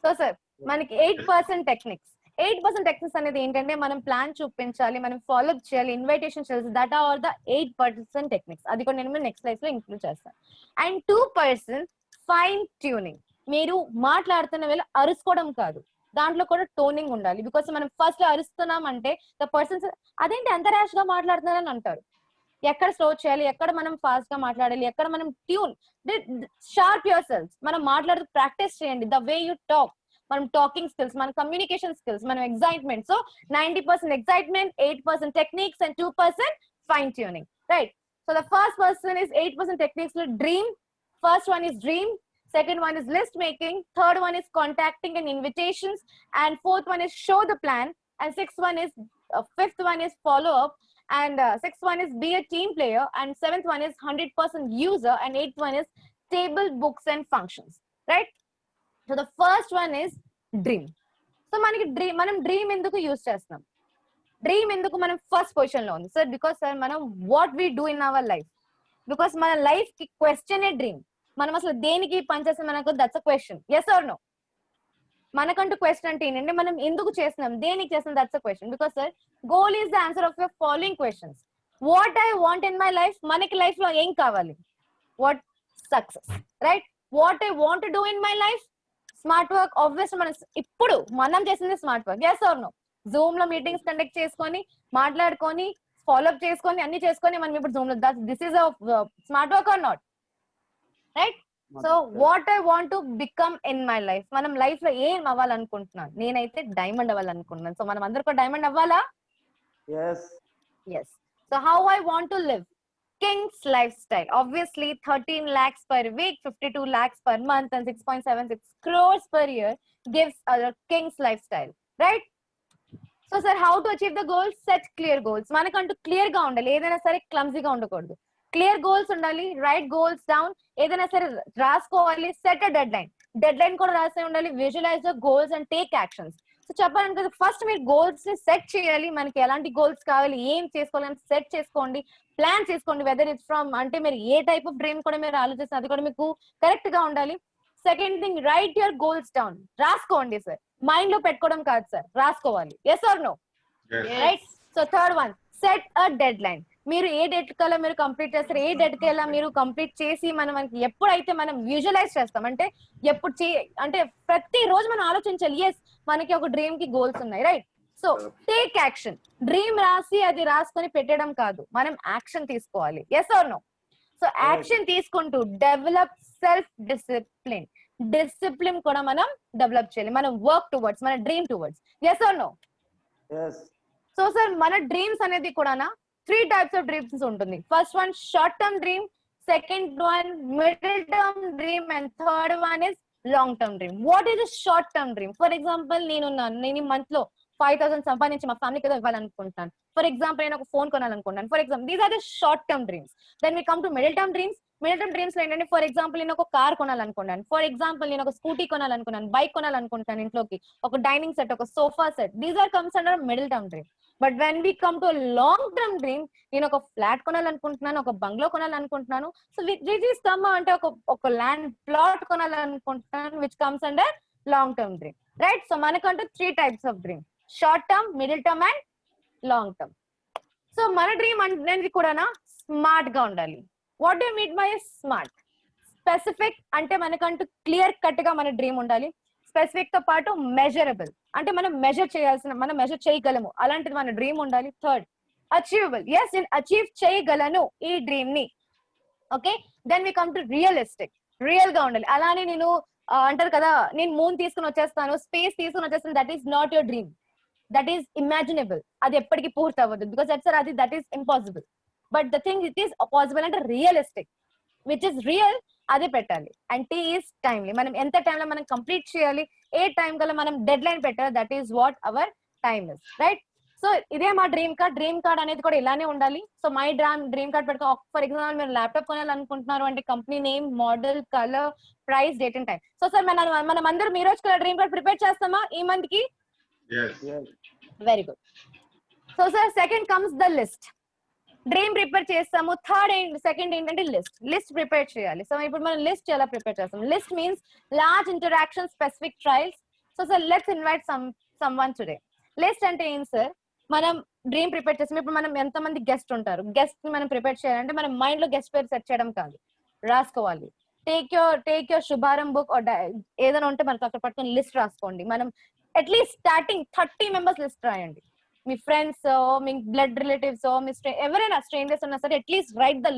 సో సార్ మనకి 8% టెక్నిక్స్ అనేది ఏంటంటే మనం ప్లాన్ చూపించాలి, మనం ఫాలో అప్ చేయాలి, ఇన్విటేషన్ చేయాలి. That are the 8% techniques. అది కూడా నేను నెక్స్ట్ స్లైడ్ లో ఇంక్లూడ్ చేస్తాను. And 2% fine tuning. మీరు మాట్లాడుతున్న వేళ అరుసుకోవడం కాదు, దాంట్లో కూడా టోనింగ్ ఉండాలి. బికాస్ మనం ఫస్ట్ అరుస్తున్నాం అంటే ద పర్సన్స్ అదేంటి అంత ర్యాష్ గా మాట్లాడుతున్నారని అంటారు. ఎక్కడ స్లో చేయాలి, ఎక్కడ మనం ఫాస్ట్ గా మాట్లాడాలి, ఎక్కడ మనం ట్యూన్ షార్ప్ యువర్ సెల్ఫ్. మనం మాట్లాడుతూ ప్రాక్టీస్ చేయండి. ద వే యూ టాక్, మనం టాకింగ్ స్కిల్స్, మన కమ్యూనికేషన్ స్కిల్స్, మనం excitement. So 90% excitement, 8% techniques and 2% fine tuning. Right? So the first person is 8% techniques లో dream. First one is dream, second one is list making, third one is contacting and invitations, and fourth one is show the plan, and fifth one is follow up, and sixth one is be a team player, and seventh one is 100% user, and eighth one is table, books and functions. Right? So the first one is dream. So మనం dream ఎందుకు use చేస్తున్నాం? Dream ఎందుకు మనం first position లో ఉంది? Sir because sir మనం what we do in our life, because మన life కి క్వశ్చన్ ఏ డ్రీమ్. మనం అసలు దేనికి పనిచేస్తాం మనకు, that's a question. Yes or no? మనకంటూ క్వశ్చన్ అంటే ఏంటంటే మనం ఎందుకు చేస్తున్నాం, దేనికి చేస్తున్నాం, that's a question. Because sir goal is the answer of your following questions. What I want in my life, మనకి లైఫ్ లో ఏం కావాలి? What success. Right? What I want to do in my life, smart work. Obvious మనం చేసింది smart work. Yes or no? Zoom లో meetings conduct చేసుకొని మాట్లాడుకొని follow up చేసుకొని అన్ని చేసుకొని మనం ఇప్పుడు జూమ్ లో this is smart work or not, right? So what I want to become in my life, మనం లైఫ్ లో ఏం అవ్వాలనుకుంటున్నాను? నేనైతే డైమండ్ అవ్వాలనుకుంటున్నాను. సో మనం అందరూ కూడా డైమండ్ అవ్వాలా? yes Yes. So how I want to live? King's lifestyle. Obviously, 13 lakhs per week, 52 lakhs per month, and 6.76 crores per year gives a king's lifestyle, right? So, sir, how to achieve the goals? Set clear goals. మనకంటూ clear గా ఉండాలి, ఏదైనా సరే క్లమ్జీగా ఉండకూడదు. Clear goals ఉండాలి, write goals down, ఏదైనా సరే రాసుకోవాలి, set a deadline, deadline కూడా రాసే ఉండాలి, visualise the goals and take actions. So చెప్పాలంటే ఫస్ట్ మీరు గోల్స్ ని సెట్ చేయాలి, మనకి ఎలాంటి గోల్స్ కావాలి, ఏం చేసుకోవాలని సెట్ చేసుకోండి, ప్లాన్ చేసుకోండి. వెదర్ ఇట్స్ ఫ్రమ్ అంటే మీరు ఏ టైప్ ఆఫ్ డ్రీమ్ కూడా మీరు ఆలోచిస్తే అది కూడా మీకు కరెక్ట్ గా ఉండాలి. Second thing, write your goals down, రాసుకోండి సార్, మైండ్ లో పెట్టుకోవడం కాదు సార్, రాసుకోవాలి. Yes or no? Right. So third one, set a deadline. మీరు ఏ డేట్ కల్లా మీరు కంప్లీట్ చేస్తారు, ఏ డేట్ కల్లా మీరు కంప్లీట్ చేసి మనకి ఎప్పుడైతే మనం విజువలైజ్ చేస్తాం అంటే ఎప్పుడు అంటే ప్రతి రోజు మనం ఆలోచించాలి, ఎస్ మనకి ఒక డ్రీమ్ కి గోల్స్ ఉన్నాయి, right? So take action. Dream రాసి అది రాసుకొని పెట్టడం కాదు, మనం యాక్షన్ తీసుకోవాలి. Yes or no? So action తీసుకుంటూ డెవలప్ సెల్ఫ్ డిసిప్లిన్. డిసిప్లిన్ కూడా మనం డెవలప్ చేయాలి, మనం వర్క్ టువర్డ్స్ మన dream towards. Yes or no? yes so sir మన డ్రీమ్స్ అనేది కూడా 3 types of dreams ఉంటుంది. First one short term dream, second one middle term dream, and third one is long term dream. What is a short term dream? For example నేను ఈ month లో 5,000 సంపాదించి మా ఫ్యామిలీకి ఏదో ఇవ్వాలనుకుంటాను. ఫర్ ఎగ్జాంపుల్ నేను ఒక ఫోన్ కొనాలనుకుంటాను. For example these are the short term dreams. Then we come to middle term dreams. Middle term dreams లో ఏంటంటే ఫర్ ఎగ్జాంపుల్ నేను ఒక కార్ కొనాలనుకున్నాను, ఫర్ ఎగ్జాంపుల్ నేను ఒక స్కూటీ కొనాలనుకున్నాను, బైక్ కొనాలనుకుంటాను, ఇంట్లోకి ఒక డైనింగ్ సెట్, ఒక sofa set. These are comes under middle term dream. But when we come to long term dream, నేను ఒక ఫ్లాట్ కొనాలనుకుంటున్నాను, ఒక బంగ్లో కొనాలనుకుంటున్నాను. సో విచ్ ఈస్ కమ్ అంటే ఒక ల్యాండ్ ప్లాట్ కొనాలనుకుంటున్నాను, which comes under long term dream, right? So మనకంటూ 3 types of dream, short term, middle term and long term. So మన డ్రీమ్ అనేది కూడా స్మార్ట్ గా ఉండాలి. What do mean by smart? Specific అంటే మనకంటూ క్లియర్ కట్ గా మన డ్రీమ్ ఉండాలి. స్పెసిఫిక్ తో పాటు మెజరబుల్ అంటే మనం మెజర్ చేయగలము, అలాంటిది మన డ్రీమ్ ఉండాలి. Third, achievable. ఎస్ నేను అచీవ్ చేయగలను ఈ డ్రీమ్ ని. Okay, then we come to realistic. Real గా ఉండాలి. అలానే నేను అంటారు కదా, నేను మూన్ తీసుకుని వచ్చేస్తాను, స్పేస్ తీసుకుని వచ్చేస్తాను, that is not your dream, that is imaginable. అది ఎప్పటికీ పూర్తి అవ్వదు, because that is impossible. But the thing it is possible అంటే రియలిస్టిక్, విచ్ ఇస్ రియల్, అదే పెట్టాలి. అండ్ టీ ఈస్ టైమ్లీ, మనం ఎంత టైంలో మనం కంప్లీట్ చేయాలి, ఏ టైం కల్లా మనం డెడ్ లైన్ పెట్టాలి, that is what our time is, right? So ఇదే మా డ్రీమ్ కార్డ్. డ్రీమ్ కార్డ్ అనేది కూడా ఇలానే ఉండాలి. సో మై డ్రీమ్ కార్డ్ పెట్టుకో. ఫర్ ఎగ్జాంపుల్ మీరు ల్యాప్టాప్ కొనాలనుకుంటున్నారు అంటే company name, model, colour, price, date and time. So sir మనం అందరం ఈ రోజు కల్లా డ్రీమ్ కార్డ్ ప్రిపేర్ చేస్తామా ఈ మంత్ కి? Very good. So sir second comes the list. Dream prepare చేస్తాము. సెకండ్ ఏంటంటే లిస్ట్ ప్రిపేర్ చేయాలి. సో ఇప్పుడు మనం లిస్ట్ ఎలా ప్రిపేర్ చేస్తాం? List means large interaction, specific trials. So sir let's invite someone today. List అంటే ఏం సార్? మనం డ్రీమ్ ప్రిపేర్ చేస్తాం. ఇప్పుడు మనం ఎంతమంది గెస్ట్ ఉంటారు, గెస్ట్ ని మనం ప్రిపేర్ చేయాలంటే మనం మైండ్ లో గెస్ట్ పేరు సెట్ చేయడం కాదు, రాసుకోవాలి. టేక్ యువర్ శుభారం బుక్ ఏదైనా ఉంటే మనకు అక్కడ పట్టుకొని లిస్ట్ రాసుకోండి. మనం అట్లీస్ట్ స్టార్టింగ్ 30 మెంబర్స్ లిస్ట్ రాయండి. మీ ఫ్రెండ్స్, మీ బ్లడ్ రిలేటివ్స్, మీ ఎవరైనా స్ట్రేంజర్స్ ఉన్నా సరే అట్లీస్ట్ రైట్ ద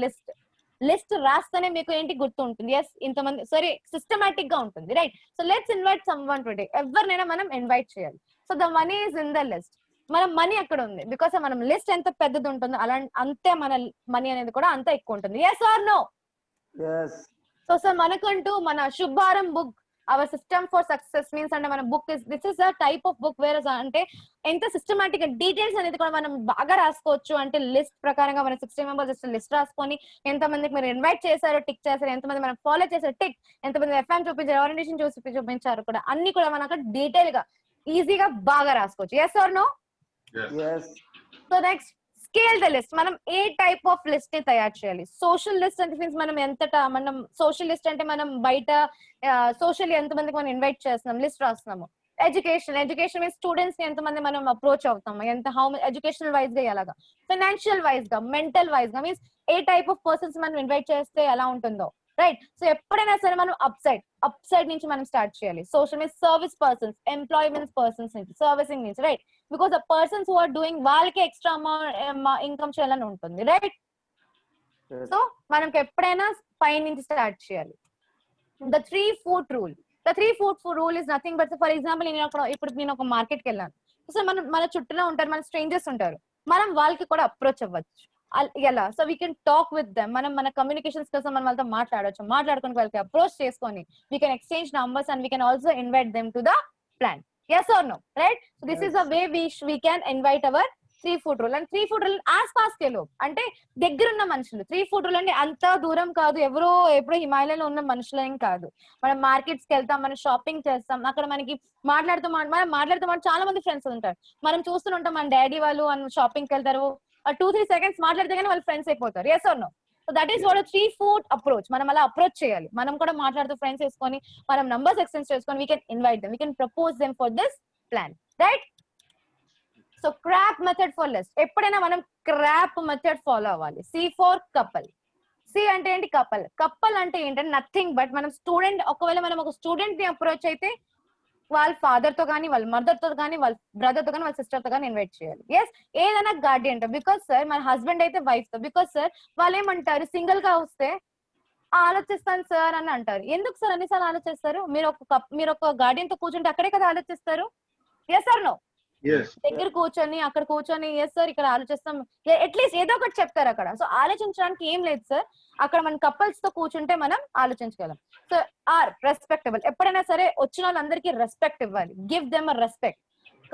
లిస్ట్ రాస్తేనే మీకు ఏంటి గుర్తు ఉంటుంది. ఎస్ ఇంతమంది, సరే సిస్టమాటిక్ గా ఉంటుంది, right? So let's invite someone today. ఎవరినైనా మనం ఇన్వైట్ చేయాలి. So the money is in the list. మన మనీ అక్కడ ఉంది, బికాస్ మనం లిస్ట్ ఎంత పెద్దది ఉంటుందో అంతే మన మనీ అనేది కూడా అంత ఎక్కువ ఉంటుంది. Yes or no? So sir మనకంటూ మన శుభారం book, our system for success means అంటే మన book this is a type of book where అంటే ఎంత సిస్టమాటిక్ డీటెయిల్స్ అనేది కూడా మనం బాగా రాసుకోవచ్చు. అంటే లిస్ట్ ప్రకారంగా మనం 60 మెంబర్స్ లిస్ట్ రాసుకొని ఎంతమందికి మీరు ఇన్వైట్ చేశారో టిక్ చేశారు, ఎంతమంది మనం ఫాలో చేశారు టిక్, ఎంతమంది ఎఫ్ఎం చూపించారు, ఓరియంటేషన్ చూపించారు కూడా, అన్ని కూడా మనం అక్కడ డీటెయిల్ గా ఈజీగా బాగా రాసుకోవచ్చు. Yes or no? So next scale the list. మనం ఏ టైప్ ఆఫ్ లిస్ట్ ని తయారు చేయాలి? సోషల్ లిస్ట్ అంటే మీన్స్ మనం సోషల్ లిస్ట్ అంటే మనం బయట సోషల్ ఎంతమందికి మనం ఇన్వైట్ చేస్తున్నాం, లిస్ట్ రాస్తున్నాము. ఎడ్యుకేషన్ మీన్స్ స్టూడెంట్స్ ని ఎంతమంది మనం అప్రోచ్ అవుతాము, హౌ ఎడ్యుకేషనల్ వైజ్ గా ఎలాగా, ఫైనాన్షియల్ వైజ్ గా, మెంటల్ వైజ్ గా means A type of persons మనం ఇన్వైట్ చేస్తే ఎలా ఉంటుందో, రైట్. సో ఎప్పుడైనా సరే మనం అప్ సైడ్ నుంచి మనం స్టార్ట్ చేయాలి. Social media service persons, employment persons నుంచి, సర్వీసింగ్ నుంచి, right. Because the persons who are doing వాళ్ళకి ఎక్స్ట్రా ఇన్కమ్ చేయాలని ఉంటుంది, రైట్. సో మనకి ఎప్పుడైనా పై నుంచి స్టార్ట్ చేయాలి. The 3-foot rule. The 3-foot rule is nothing but, for example, ఇప్పుడు నేను ఒక మార్కెట్కి వెళ్ళాను. సో మన చుట్టూలో ఉంటారు, మన స్ట్రేంజర్స్ ఉంటారు, మనం వాళ్ళకి కూడా అప్రోచ్ అవ్వచ్చు. ఎలా? So we can talk with them. మనం మన కమ్యూనికేషన్స్ కోసం మనం వాళ్ళతో మాట్లాడవచ్చు. మాట్లాడుకుని వాళ్ళకి అప్రోచ్ చేసుకొని we can exchange numbers and we can also invite them to the plan. Yes or no? Right? So this is a way we can invite our 3-foot rule. And 3-foot rule ఆస్పాస్ కే లోగ్ అంటే దగ్గరున్న మనుషులు. 3-foot rule అంటే అంత దూరం కాదు, ఎప్పుడో హిమాలయంలో ఉన్న మనుషులేం కాదు. మనం మార్కెట్స్ కి వెళ్తాం, మనం షాపింగ్ చేస్తాం, అక్కడ మనకి మాట్లాడుతూ చాలా మంది ఫ్రెండ్స్ ఉంటారు. మనం చూస్తుంటాం మన డాడీ వాళ్ళు షాపింగ్ కి వెళ్తారు, 2-3 seconds మాట్లాడితే కానీ వాళ్ళు ఫ్రెండ్స్ అయిపోతారు. yes or no? So that is what 3-foot approach. మనం అలా అప్రోచ్ చేయాలి. మనం కూడా మాట్లాడుతూ ఫ్రెండ్స్ వేసుకొని మనం నంబర్స్ ఎక్స్చేంజ్ చేసుకొని we can invite them, we can propose them for this plan, right. So crop method for list. ఎప్పుడైనా మనం క్రాప్ మెథడ్ ఫాలో అవ్వాలి. C for couple. సి అంటే ఏంటి? కపుల్ అంటే ఏంటంటే నథింగ్ బట్ మనం ఒకవేళ మనం ఒక స్టూడెంట్ ని అప్రోచ్ అయితే వాళ్ళ ఫాదర్ తో కానీ, వాళ్ళ మదర్ తో కానీ, వాళ్ళ బ్రదర్ తో కానీ, వాళ్ళ సిస్టర్ తో కానీ ఇన్వైట్ చేయాలి. ఎస్, ఏదైనా గార్డియన్ తో. బికాస్ సార్ మన హస్బెండ్ అయితే వైఫ్ తో. బికాస్ సార్ వాళ్ళు ఏమంటారు, సింగిల్ గా వస్తే ఆలోచిస్తాను సార్ అని అంటారు. ఎందుకు సార్ అన్నిసార్లు ఆలోచిస్తారు? మీరు ఒక గార్డియన్ తో కూర్చుంటే అక్కడే కదా ఆలోచిస్తారు. Yes or no? దగ్గర కూర్చొని అక్కడ కూర్చొని ఎస్ సార్ ఇక్కడ ఆలోచిస్తాం, అట్లీస్ట్ ఏదో ఒకటి చెప్తారు అక్కడ. సో ఆలోచించడానికి ఏం లేదు సార్, అక్కడ మన కపుల్స్ తో కూర్చుంటే మనం ఆలోచించగలం. So respectable. ఎప్పుడైనా సరే వచ్చిన వాళ్ళందరికీ రెస్పెక్ట్ ఇవ్వాలి. Give them a respect.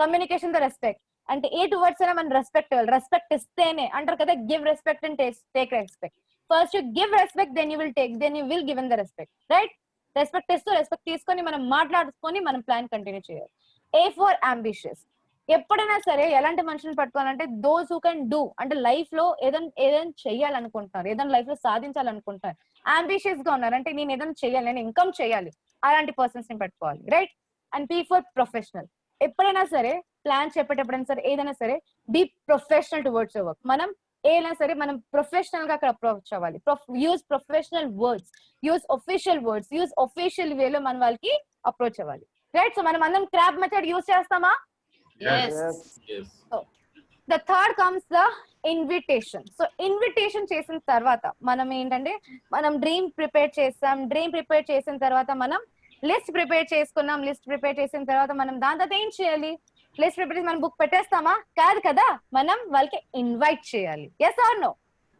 Communication తో రెస్పెక్ట్ అంటే ఏ టువర్డ్స్ అయినా మనం రెస్పెక్ట్ ఇవ్వాలి. రెస్పెక్ట్ ఇస్తేనే అంటారు కదా, give respect and take respect. First you give respect, then you will take, then you will given the respect, right. Respect ఇస్తూ రెస్పెక్ట్ తీసుకొని మనం మాట్లాడుకొని మనం ప్లాన్ కంటిన్యూ చేయాలి. A for ambitious. ఎప్పుడైనా సరే ఎలాంటి మనుషులు పట్టుకోవాలంటే దోస్ హూ కెన్ డూ, అంటే లైఫ్ లో ఏదైనా చెయ్యాలనుకుంటున్నారు, ఏదైనా లైఫ్ లో సాధించాలనుకుంటున్నారు, అంబిషియస్ గా ఉన్నారు, అంటే నేను ఏదైనా చేయాలి, నేను ఇన్కమ్ చేయాలి, అలాంటి పర్సన్స్ ని పట్టుకోవాలి, రైట్. And P for professional. ఎప్పుడైనా సరే ప్లాన్ చెప్పేటప్పుడైనా సరే ఏదైనా సరే be professional towards your work. మనం ఏదైనా సరే మనం ప్రొఫెషనల్ గా అక్కడ అప్రోచ్ అవ్వాలి. Use professional words, use official words, use official వేలో మనం వాళ్ళకి అప్రోచ్ అవ్వాలి, రైట్. సో మనం అందరం క్రాప్ మెథడ్ యూజ్ చేస్తామా? Yes. So, the third comes the invitation. So invitation చేసిన తర్వాత మనం ఏంటంటే మనం డ్రీమ్ ప్రిపేర్ చేసిన తర్వాత మనం లిస్ట్ ప్రిపేర్ చేసుకున్నాం. లిస్ట్ ప్రిపేర్ చేసిన తర్వాత మనం దాని తర్వాత ఏం చేయాలి? లిస్ట్ ప్రిపేర్ చేసి మనం బుక్ పెట్టేస్తామా? కాదు కదా, మనం వాళ్ళకి ఇన్వైట్ చేయాలి. Yes or no?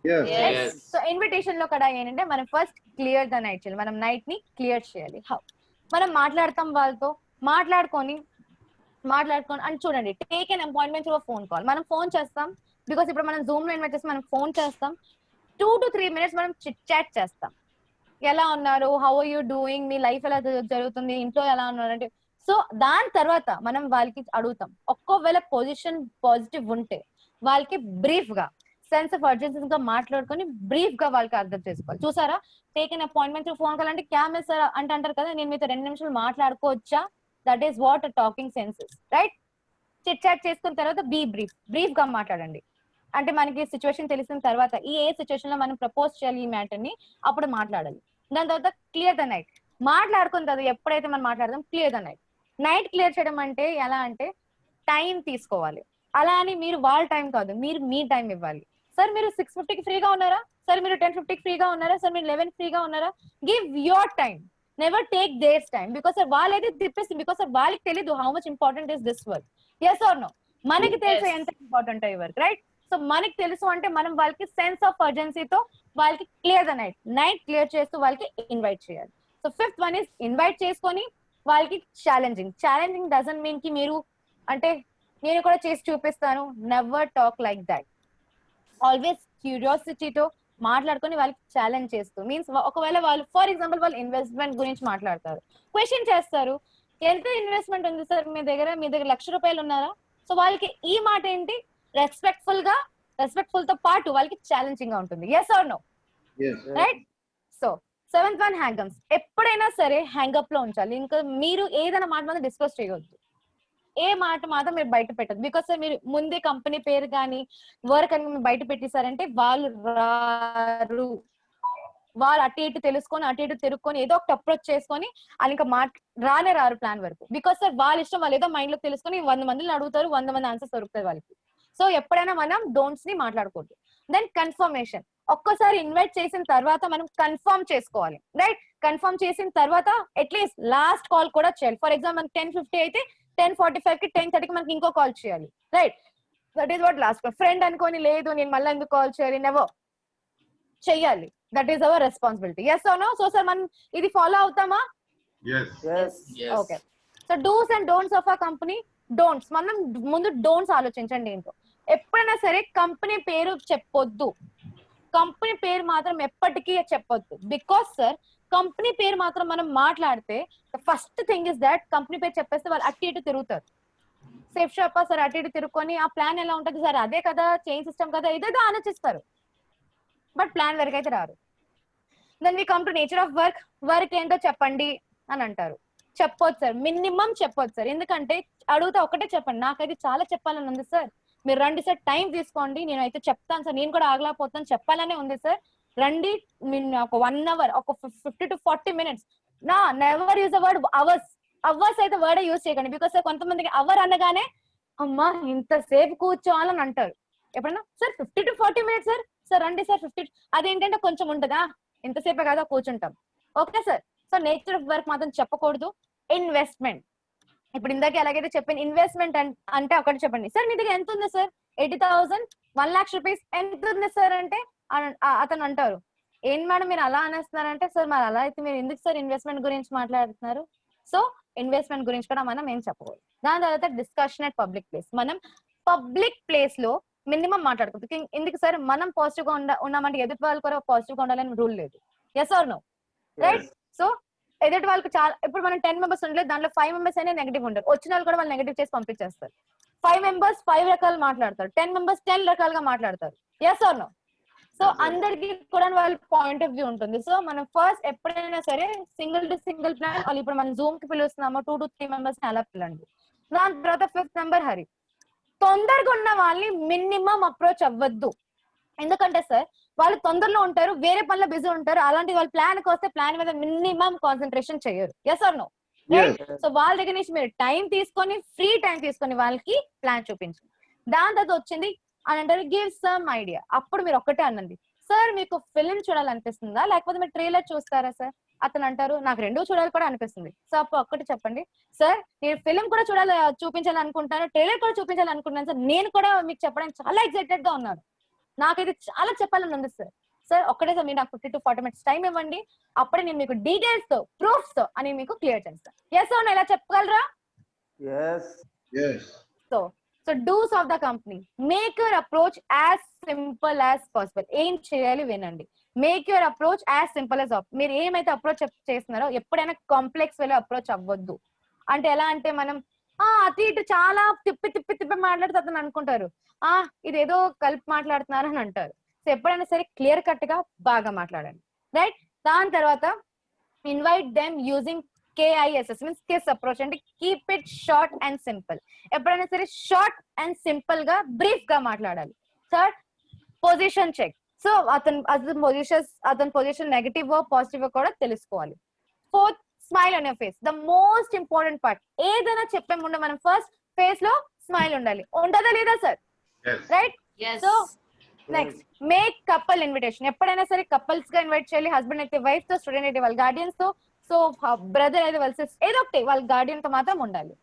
Yes. So invitation లో కూడా ఏంటంటే మనం ఫస్ట్ క్లియర్ ద నైట్ చేయాలి. మనం నైట్ ని క్లియర్ చేయాలి. హౌ? మనం మాట్లాడతాం వాళ్ళతో, మాట్లాడుకొని అని చూడండి, take an appointment through phone call. మనం ఫోన్ చేస్తాం, బికాస్ ఇప్పుడు మనం జూమ్ లో ఇన్వైట్ చేస్తాం, మనం ఫోన్ చేస్తాం. 2 to 3 minutes మనం చిట్ చాట్ చేస్తాం. ఎలా ఉన్నారు, హౌ ఆర్ యూ డూయింగ్, మీ లైఫ్ ఎలా జరుగుతుంది, ఇంట్లో ఎలా ఉన్నారు అంటే. సో దాని తర్వాత మనం వాళ్ళకి అడుగుతాం. ఒక్కోవేళ పొజిషన్ పాజిటివ్ ఉంటే వాళ్ళకి బ్రీఫ్ గా సెన్స్ ఆఫ్ అర్జెన్సీ గా మాట్లాడుకొని బ్రీఫ్ గా వాళ్ళకి అర్థం చేసుకోవాలి. చూసారా, take an appointment through phone call అంటే క్యామ్ సార్ అంటే అంటారు కదా, నేను మీతో 2 నిమిషాలు మాట్లాడుకోవచ్చా? That is what talking senses, right. Chit chat చేసుకున్న తర్వాత బీ బ్రీఫ్ గా మాట్లాడండి. అంటే మనకి సిచ్యువేషన్ తెలిసిన తర్వాత ఏ సిచ్యువేషన్ లో మనం ప్రపోజ్ చేయాలి ఈ మ్యాటర్ ని, అప్పుడు మాట్లాడాలి. దాని తర్వాత క్లియర్ ద నైట్. మాట్లాడుకున్న తర్వాత ఎప్పుడైతే మనం మాట్లాడదాం clear the night. Night clear చేయడం అంటే ఎలా అంటే టైం తీసుకోవాలి. అలా అని మీరు వాళ్ళ టైం కాదు, మీరు మీ టైం ఇవ్వాలి. సార్ మీరు 6:50కి ఫ్రీగా ఉన్నారా? సార్ మీరు 10:50కి ఫ్రీగా ఉన్నారా? సార్ మీరు 11 ఫ్రీగా ఉన్నారా? Give your time. Never take theirs time. Because వాళ్ళైతే తిప్పేసి, బికాస్ వాళ్ళకి తెలీదు how much important is this work. Yes or no? మనకి తెలుసు ఎంత ఇంపార్టెంట్ ఈ వర్క్, రైట్. సో మనకి తెలుసు అంటే మనం వాళ్ళకి సెన్స్ ఆఫ్ అర్జెన్సీతో వాళ్ళకి క్లియర్ ద నైట్ క్లియర్ చేస్తూ వాళ్ళకి ఇన్వైట్ చేయాలి. So 5th one is invite చేసుకొని వాళ్ళకి ఛాలెంజింగ్ డజంట్ మీన్ కి మీరు అంటే నేను కూడా చేసి చూపిస్తాను. Never talk like that. Always క్యూరియాసిటీతో మాట్లాడుకొని వాళ్ళకి ఛాలెంజ్ చేస్తూ, మీన్స్ ఒకవేళ వాళ్ళు ఫర్ ఎగ్జాంపుల్ వాళ్ళు ఇన్వెస్ట్మెంట్ గురించి మాట్లాడతారు, క్వశ్చన్ చేస్తారు, ఎంత ఇన్వెస్ట్మెంట్ ఉంది సార్ మీ దగ్గర ₹1,00,000 ఉన్నారా? సో వాళ్ళకి ఈ మాట ఏంటి, రెస్పెక్ట్ఫుల్ తో పాటు వాళ్ళకి ఛాలెంజింగ్ గా ఉంటుంది. Yes or no? Right. So 7th one hangups. ఎప్పుడైనా సరే హ్యాంగప్ లో ఉంచాలి. ఇంకా మీరు ఏదైనా మాట మాత్రం డిస్కస్ చేయవద్దు, ఏ మాట మాత్రం మీరు బయట పెట్టదు. బికాస్ మీరు ముందే కంపెనీ పేరు కానీ వర్క్ అని బయట పెట్టేశారంటే వాళ్ళు రారు. వాళ్ళు అటు ఇటు తెలుసుకొని అటు ఇటు తిరుక్కొని ఏదో ఒకటి అప్రోచ్ చేసుకొని అది ఇంకా రానే రారు ప్లాన్ వరకు. బికాస్ సార్ వాళ్ళ ఇష్టం, వాళ్ళు ఏదో మైండ్ లో తెలుసుకొని 100 మందిని అడుగుతారు, 100 మంది ఆన్సర్స్ దొరుకుతాయి వాళ్ళకి. సో ఎప్పుడైనా మనం డోంట్స్ ని మాట్లాడకూడదు. దెన్ కన్ఫర్మేషన్, ఒక్కసారి ఇన్వైట్ చేసిన తర్వాత మనం కన్ఫర్మ్ చేసుకోవాలి, రైట్? కన్ఫర్మ్ చేసిన తర్వాత అట్లీస్ట్ లాస్ట్ కాల్ కూడా చేయాలి. ఫర్ ఎగ్జాంపుల్ మనకి 10:50 అయితే 10:45 కి 10:30కి మనకి ఇంకో కాల్ చేయాలి, right? That is what last call. Friend అనుకోని లేదు నేను మళ్ళీ ఎందుకు కాల్ చేయాలి, నెవర్ చెయ్యాలి. That is our responsibility. Yes or no? So sir మనం ఇది ఫాలో అవుతామా? Yes. Okay. So dos and don'ts of our company. Don'ts, మనం ముందు డోంట్స్ ఆలోచించండి ఏంటో. ఎప్పుడైనా సరే కంపెనీ పేరు చెప్పొద్దు, కంపెనీ పేరు మాత్రం ఎప్పటికీ చెప్పొద్దు. బికాస్ సార్ కంపెనీ పేరు మాత్రం మనం మాట్లాడితే first thing is that company పేరు చెప్పేస్తే వాళ్ళు అటు ఇటు తిరుగుతారు. సేఫ్ షాప్ సార్ అటు ఇటు తిరుక్కొని ఆ ప్లాన్ ఎలా ఉంటుంది సార్, అదే కదా చైన్ సిస్టమ్ కదా, ఇదేదో ఆలోచిస్తారు, బట్ ప్లాన్ వరకు అయితే రారు. Then we come to nature of work. Work ఏంటో చెప్పండి అని అంటారు. చెప్పొచ్చు సార్, మినిమం చెప్పొచ్చు సార్. ఎందుకంటే అడుగుతా ఒకటే చెప్పండి, నాకైతే చాలా చెప్పాలని ఉంది సార్, మీరు రండి సార్, టైం తీసుకోండి, నేను చెప్తాను సార్, నేను కూడా ఆగలేకపోతాను, చెప్పాలనే ఉంది సార్, రండి. ఒక 1 hour, ఒక 50 to 40 minutes. నా never use the word hours. Hours అయితే వర్డ్ యూజ్ చేయకండి. బికాస్ సార్ కొంతమందికి అవర్ అనగానే అమ్మా ఇంతసేపు కూర్చోవాలని అంటారు. ఎప్పుడన్నా sir 50 to 40 minutes sir, sir రండి సార్ 50, అదేంటంటే కొంచెం ఉంటుందా, ఎంతసేపే కదా కూర్చుంటాం. Okay sir. So nature of work మాత్రం చెప్పకూడదు. ఇన్వెస్ట్మెంట్, ఇప్పుడు ఇందాక ఎలాగైతే చెప్పాను, ఇన్వెస్ట్మెంట్ అంటే ఒకటి చెప్పండి సార్, మీ దగ్గర ఎంత ఉంది సార్, 80,000, 1 lakh rupees ఎంత ఉంది సార్ అంటే అతను అంటారు, ఏం మేడం మీరు అలా అనేస్తున్నారంటే, సార్ మరి అలా అయితే మీరు ఎందుకు సార్ ఇన్వెస్ట్మెంట్ గురించి మాట్లాడుతున్నారు? సో ఇన్వెస్ట్మెంట్ గురించి కూడా మనం ఏం చెప్పకూడదు. దాని తర్వాత డిస్కషన్ అట్ పబ్లిక్ ప్లేస్. మనం పబ్లిక్ ప్లేస్ లో మినిమం మాట్లాడుకోవచ్చు. ఎందుకు సార్, మనం పాజిటివ్ గా ఉన్నామంటే ఎదుటి వాళ్ళు కూడా పాజిటివ్ గా ఉండాలని రూల్ లేదు. Yes or no? Right? So ఎదుటి వాళ్ళకి చాలా, ఇప్పుడు మనం 10 members ఉండలేదు, దాంట్లో 5 members అయినా నెగిటివ్ ఉంటారు. వచ్చిన వాళ్ళు కూడా వాళ్ళు నెగిటివ్ చేసి పంపించేస్తారు. 5 members 5 రకాలు మాట్లాడతారు, 10 members 10 రకాలుగా మాట్లాడతారు. Yes or no? సో అందరికి కూడా వాళ్ళ పాయింట్ ఆఫ్ వ్యూ ఉంటుంది. సో మనం ఫస్ట్ ఎప్పుడైనా సరే సింగిల్ టు సింగిల్ ప్లాన్, వాళ్ళు ఇప్పుడు మనం జూమ్ కి పిలుస్తున్నామో 2 to 3 members అలా పిల్లండి. దాని తర్వాత 5th member హరి. తొందరగా ఉన్న వాళ్ళని మినిమం అప్రోచ్ అవ్వద్దు. ఎందుకంటే సార్ వాళ్ళు తొందరలో ఉంటారు, వేరే పనిలో బిజీ ఉంటారు, అలాంటి వాళ్ళు ప్లాన్ కి వస్తే ప్లాన్ మీద మినిమం కాన్సన్ట్రేషన్ చేయరు. Yes or no? సో వాళ్ళ దగ్గర నుంచి మీరు టైం తీసుకొని, ఫ్రీ టైం తీసుకొని వాళ్ళకి ప్లాన్ చూపించండి. దాని తర్వాత వచ్చింది అని అంటారు గివ్ సమ్ ఐడియా. అప్పుడు మీరు ఒక్కటే అనండి, సార్ మీకు ఫిల్మ్ చూడాలనిపిస్తుందా లేకపోతే మీరు ట్రైలర్ చూస్తారా సార్? అతను అంటారు నాకు రెండూ చూడాలి కూడా అనిపిస్తుంది. సో అప్పుడు ఒక్కటి చెప్పండి, సార్ నేను ఫిల్మ్ కూడా చూపించాలనుకుంటాను, ట్రైలర్ కూడా చూపించాలనుకుంటున్నాను సార్, నేను కూడా మీకు చెప్పడానికి చాలా ఎక్సైటెడ్ గా ఉన్నాను, నాకైతే చాలా చెప్పాలని ఉంది సార్. సార్ ఒక్కటే సార్ మీరు నాకు 50 to 40 minutes టైం ఇవ్వండి, అప్పుడే నేను మీకు డీటెయిల్స్ తో ప్రూఫ్స్ తో అని మీకు క్లియర్ చేస్తాను. ఎస్ అవును, ఎలా చెప్పగలరా? So dos of the company, make your approach as simple as possible. ఏం చేయాలి వినండి, make your approach as simple as. మీరు ఏమైతే అప్రోచ్ చేస్తున్నారో ఎప్పుడైనా కాంప్లెక్స్ వేలో అప్రోచ్ అవ్వద్దు. అంటే ఎలా అంటే మనం అటు ఇటు చాలా తిప్పి తిప్పి తిప్పి మాట్లాడితే అతను అనుకుంటారు ఇదేదో కలిపి మాట్లాడుతున్నారు అని అంటారు. సో ఎప్పుడైనా సరే క్లియర్ కట్ గా బాగా మాట్లాడండి, రైట్? దాని తర్వాత invite them using KISS, means kiss approach, అంటే keep it short and simple. ఎప్పుడైనా సరే షార్ట్ అండ్ సింపుల్ గా బ్రీఫ్ గా మాట్లాడాలి. Third, position check. సో అతని పొజిషన్ నెగటివ్ పాజిటివ్ కూడా తెలుసుకోవాలి. Fourth, smile on your face, the most important part. ఏదైనా చెప్పే ముందు మనం ఫస్ట్ ఫేస్ లో స్మైల్ ఉండాలి. ఉంటుందా లేదా sir? Right? So next, make couple invitation. ఎప్పుడైనా సరే కపుల్స్ గా ఇన్వైట్ చేయాలి. హస్బెండ్ అయితే వైఫ్ తో, స్టూడెంట్ అయితే వాళ్ళ గార్డియన్స్ తో, సో బ్రదర్ అయితే వాళ్ళ సిస్టర్, ఏదో ఒకటి వాళ్ళ గార్డియన్ తో మాత్రం ఉండాలి.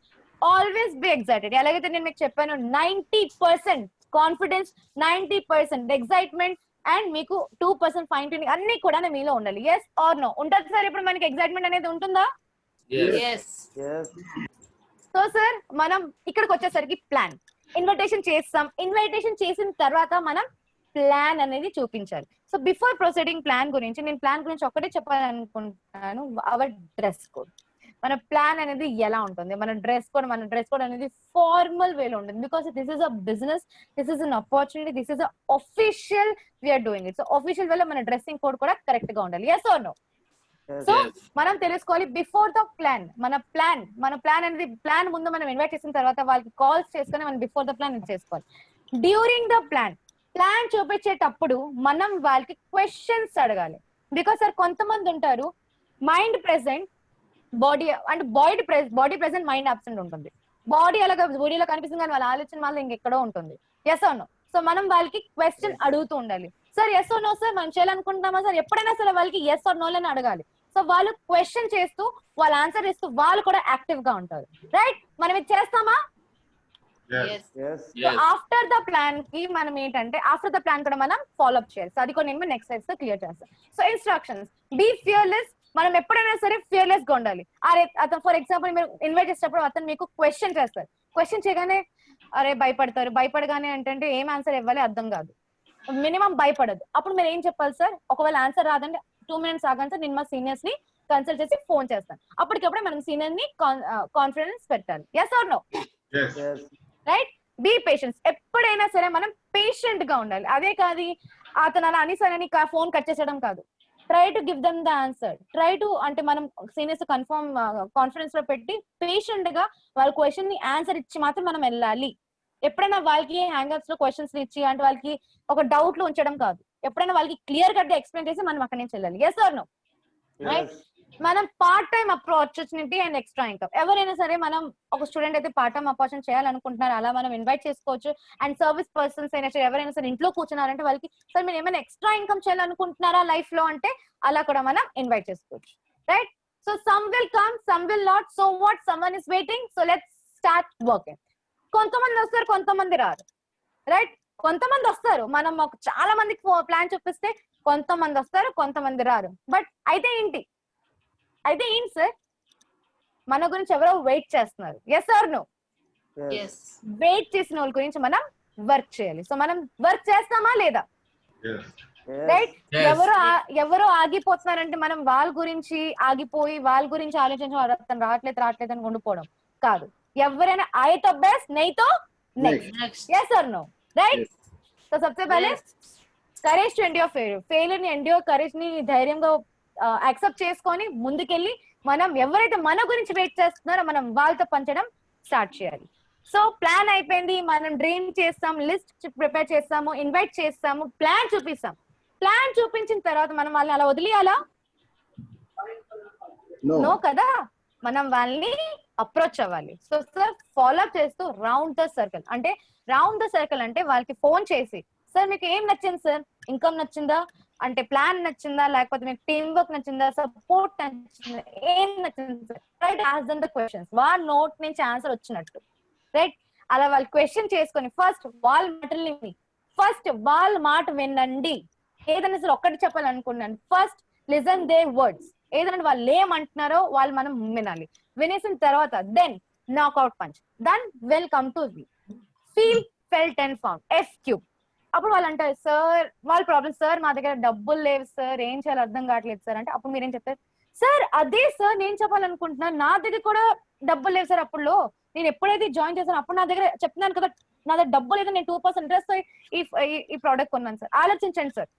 Always be excited. ఎలాగైతే నేను మీకు చెప్పాను 90% కాన్ఫిడెన్స్, 90% ఎక్సైట్మెంట్ అండ్ మీకు 2% ఫైన్ ట్యూనింగ్ అన్ని కూడా మీలో ఉండాలి. Yes or no? ఉంటుంది సార్. ఇప్పుడు మనకి ఎక్సైట్మెంట్ అనేది ఉంటుందా? సో సార్ మనం ఇక్కడికి వచ్చేసరికి ప్లాన్, ఇన్విటేషన్ చేస్తాం. ఇన్విటేషన్ చేసిన తర్వాత మనం ప్లాన్ అనేది చూపించాలి. సో బిఫోర్ ప్రొసీడింగ్ ప్లాన్ గురించి, నేను ప్లాన్ గురించి ఒకటే చెప్పాలనుకుంటున్నాను. Our dress code. మన ప్లాన్ అనేది ఎలా ఉంటుంది, మన డ్రెస్ కోడ్ అనేది ఫార్మల్ వేలో ఉంటుంది. Because this is a business, this is an opportunity, this is official, we are doing it. So official వేలో మన డ్రెస్సింగ్ కోడ్ కూడా కరెక్ట్ గా ఉండాలి. Yes or no? సో మనం తెలుసుకోవాలి బిఫోర్ ద ప్లాన్. మన ప్లాన్ అనేది, ప్లాన్ ముందు మనం ఇన్వైట్ చేసిన తర్వాత వాళ్ళకి కాల్స్ చేసుకుని మనం బిఫోర్ ద ప్లాన్ చేసుకోవాలి. డ్యూరింగ్ ద ప్లాన్ చూపించేటప్పుడు మనం వాళ్ళకి క్వశ్చన్స్ అడగాలి. బికాస్ సార్ కొంతమంది ఉంటారు మైండ్ ప్రెసెంట్ బాడీ అంటే బాడీ ప్రెసెంట్ మైండ్ అబ్సెంట్ ఉంటుంది. బాడీ అలాగా బాడీలో కనిపిస్తుంది కానీ వాళ్ళ ఆలోచన మాత్రం ఇంకెక్కడో ఉంటుంది. Yes or no? సో మనం వాళ్ళకి క్వశ్చన్ అడుగుతూ ఉండాలి. Sir yes or no sir మనం చేయాలనుకుంటున్నామా సార్, ఎప్పుడైనా సరే వాళ్ళకి ఎస్ ఆర్ నో అని అడగాలి. సో వాళ్ళు క్వశ్చన్ చేస్తూ వాళ్ళు ఆన్సర్ ఇస్తూ వాళ్ళు కూడా యాక్టివ్ గా ఉంటారు. రైట్? మనం ఇది చేస్తామా? ఆఫ్టర్ ద ప్లాన్ కి మనం ఏంటంటే ఆఫ్టర్ ద ప్లాన్ కూడా మనం ఫాలో అప్ చేయాలి. సో అది కూడా నేను నెక్స్ట్ సైజ్ తో క్లియర్ చేస్తాను. So instructions, be fearless. మనం ఎప్పుడైనా సరే ఫియర్లెస్ గా ఉండాలి. అరే అతను ఫర్ ఎగ్జాంపుల్ మీరు ఇన్వైట్ చేసేటప్పుడు అతను మీకు క్వశ్చన్ చేస్తారు. క్వశ్చన్ చేయగానే అరే భయపడతారు. భయపడగానే ఏంటంటే ఏం ఆన్సర్ ఇవ్వాలి అర్థం కాదు. మినిమం భయపడదు. అప్పుడు మీరు ఏం చెప్పాలి సార్? ఒకవేళ ఆన్సర్ రాదంటే 2 minutes ఆగండి సార్, నేను మా సీనియర్స్ ని కన్సల్ట్ చేసి ఫోన్ చేస్తాను. అప్పటికప్పుడే మనం సీనియర్ ని కాన్ఫిడెన్స్ పెట్టాలి. Yes or no? Right? Be patience. ఎప్పుడైనా సరే మనం పేషెంట్ గా ఉండాలి. అదే కాదు అతను అలా అనేసరని ఫోన్ కట్ చేసేయడం కాదు. Try to give them the answer. Try to అంటే మనం సీనియర్స్ కన్ఫర్మ్ కాన్ఫిడెన్స్ లో పెట్టి పేషెంట్ గా వాళ్ళ క్వశ్చన్ ని ఆన్సర్ ఇచ్చి మాత్రం మనం వెళ్ళాలి. ఎప్పుడైనా వాళ్ళకి హ్యాంగర్స్ లో క్వశ్చన్స్ ఇచ్చి అంటే వాళ్ళకి ఒక డౌట్ లో ఉంచడం కాదు. ఎప్పుడైనా వాళ్ళకి క్లియర్ కట్ గా ఎక్స్ప్లెయిన్ చేసి మనం అక్కడి నుంచి వెళ్ళాలి. Yes or no? రైట్? మనం part time opportunity and extra income. ఎవరైనా సరే మనం ఒక స్టూడెంట్ అయితే పార్ట్ టైం ఆపర్చునిటీ చేయాలనుకుంటున్నారు, అలా మనం ఇన్వైట్ చేసుకోవచ్చు. అండ్ సర్వీస్ పర్సన్స్ అయినా సరే ఎవరైనా సరే ఇంట్లో కూర్చున్నారంటే వాళ్ళకి సార్ మీరు ఏమైనా ఎక్స్ట్రా ఇన్కమ్ చేయాలనుకుంటున్నారా లైఫ్ లో అంటే అలా కూడా మనం ఇన్వైట్ చేసుకోవచ్చు. Right? So some will come, some will not. So what, someone is waiting. So let's start working. కొంతమంది వస్తారు, కొంతమంది రారు. రైట్? కొంతమంది వస్తారు, మనం ఒక చాలా మందికి ప్లాన్ చూపిస్తే కొంతమంది వస్తారు, కొంతమంది రారు. బట్ అయితే ఏంటి సార్? మన గురించి ఎవరో వెయిట్ చేస్తున్నారు. Yes or no? వెయిట్ చేసిన వాళ్ళ గురించి మనం వర్క్ చేయాలి. సో మనం వర్క్ చేస్తామా లేదా? రైట్? ఎవరో ఆగిపోతున్నారంటే మనం వాళ్ళ గురించి ఆగిపోయి వాళ్ళ గురించి ఆలోచించడం రావట్లేదు అని ఉండిపోవడం కాదు. ఎవరైనా ఆయతో బెస్ట్ నైతో next. Yes or no? Right? So సబ్సే పహలే కరేజ్ టు ఎండ్యూర్ ఫెయిల్యూర్ ని ఎండ్యూర్ కరేజ్ ని ధైర్యంగా యాక్సెప్ట్ చేసుకొని ముందుకెళ్ళి మనం ఎవరైతే మన గురించి వెయిట్ చేస్తున్నారో మనం వాళ్ళతో పంచడం స్టార్ట్ చేయాలి. సో ప్లాన్ అయిపోయింది, మనం డ్రీమ్ చేస్తాం, లిస్ట్ ప్రిపేర్ చేస్తాము, ఇన్వైట్ చేస్తాము, ప్లాన్ చూపిస్తాం. ప్లాన్ చూపించిన తర్వాత మనం వాళ్ళని అలా వదిలేయాలా? నో కదా. మనం వాళ్ళని అప్రోచ్ అవ్వాలి. సో సార్ ఫాలో అప్ చేస్తూ రౌండ్ ద సర్కిల్. అంటే రౌండ్ ద సర్కిల్ అంటే వాళ్ళకి ఫోన్ చేసి సార్ మీకు ఏం నచ్చింది సార్? ఇన్కమ్ నచ్చిందా, అంటే ప్లాన్ నచ్చిందా, లేకపోతే మీకు టీమ్ వర్క్ నచ్చిందా, సపోర్ట్ నచ్చిందా, ఏం నచ్చింది sir? Right? Ask them the questions. వాళ్ళ నోట్ నుంచి ఆన్సర్ వచ్చినట్టు. రైట్? అలా వాళ్ళు క్వశ్చన్ చేసుకొని ఫస్ట్ వాళ్ళ మాట వినండి. ఏదైనా సరే ఒక్కటి చెప్పాలనుకున్నాను, ఫస్ట్ లిసన్ దే వర్డ్స్. ఏదైనా వాళ్ళు ఏమంటున్నారో వాళ్ళు మనం వినాలి. వినేసిన తర్వాత then knockout punch. Then well come to feel, felt and found, FQ. అప్పుడు వాళ్ళు అంటారు సార్ వాళ్ళ ప్రాబ్లమ్, సార్ మా దగ్గర డబ్బులు లేవు సార్, ఏం చేయాలో అర్థం కావట్లేదు సార్ అంటే అప్పుడు మీరేం చెప్తారు? సార్ అదే సార్ నేను చెప్పాలనుకుంటున్నాను, నా దగ్గర కూడా డబ్బులు లేవు సార్. అప్పుడులో నేను ఎప్పుడైతే జాయిన్ చేశాను అప్పుడు నా దగ్గర చెప్తున్నాను కదా నా దగ్గర డబ్బులు లేదు, నేను 2% ఇంట్రెస్ట్ ఈ ప్రోడక్ట్ కొన్నాను సార్. ఆలోచించండి సార్.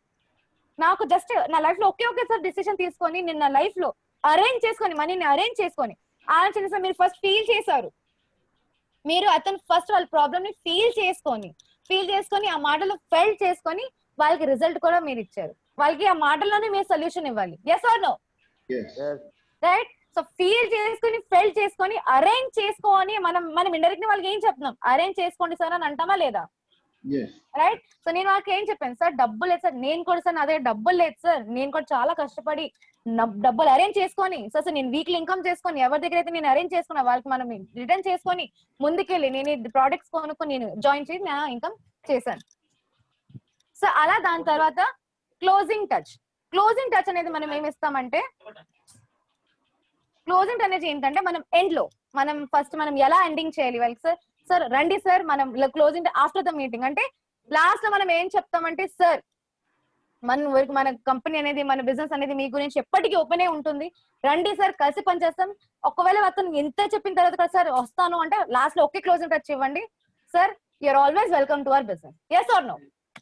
నాకు జస్ట్ నా లైఫ్ లో ఒకే సార్ డిసిషన్ తీసుకొని నేను నా లైఫ్ లో అరేంజ్ చేసుకొని మనీని అరేంజ్ చేసుకొని ఆలోచించి సార్ మీరు ఫస్ట్ ఫీల్ చేశారు. మీరు అతను ఫస్ట్ వాళ్ళ ప్రాబ్లమ్ ని ఫీల్ చేసుకొని ఆ మాటలు ఫెల్ట్ చేసుకొని వాళ్ళకి రిజల్ట్ కూడా మీరు ఇచ్చారు. వాళ్ళకి ఆ మాటల్లోనే మీరు సొల్యూషన్ ఇవ్వాలి. Yes or no? Right? So feel చేసుకుని ఫెల్ట్ చేసుకొని అరేంజ్ చేసుకోని మనం ఇండైరెక్ట్ వాళ్ళకి ఏం చెప్తున్నాం? అరేంజ్ చేసుకోండి సార్ అని అంటామా లేదా? రైట్? సో నేను వాళ్ళకి ఏం చెప్పాను సార్? డబ్బులు లేదు సార్, నేను కూడా సార్ నా దగ్గర డబ్బులు లేదు సార్, నేను కూడా చాలా కష్టపడి డబ్బులు అరేంజ్ చేసుకొని సార్ నేను వీక్లీ ఇన్కమ్ చేసుకొని ఎవరి దగ్గర అయితే నేను అరేంజ్ చేసుకున్నా వాళ్ళకి మనం రిటర్న్ చేసుకొని ముందుకెళ్ళి నేను ప్రోడక్ట్స్ కొనుక్కొని నేను జాయిన్ చేసి నా ఇన్కమ్ చేశాను. సో అలా దాని తర్వాత క్లోజింగ్ టచ్ అనేది మనం ఏమి ఇస్తామంటే క్లోజింగ్ అనేది ఏంటంటే మనం ఎండ్ లో మనం ఫస్ట్ మనం ఎలా ఎండింగ్ చేయాలి వాళ్ళకి సార్ రండి సార్ మనం క్లోజింగ్ ఆఫ్టర్ ద మీటింగ్ అంటే లాస్ట్ లో మనం ఏం చెప్తామంటే సార్ మన కంపెనీ అనేది మన బిజినెస్ అనేది మీ గురించి ఎప్పటికీ ఓపెన్ అయి ఉంటుంది, రండి సార్ కలిసి పనిచేస్తాం. ఒకవేళ అతను ఎంత చెప్పిన తర్వాత కదా సార్ వస్తాను అంటే లాస్ట్ లో ఒకే క్లోజింగ్ టచ్ ఇవ్వండి sir, you're always welcome to our business. Yes or no?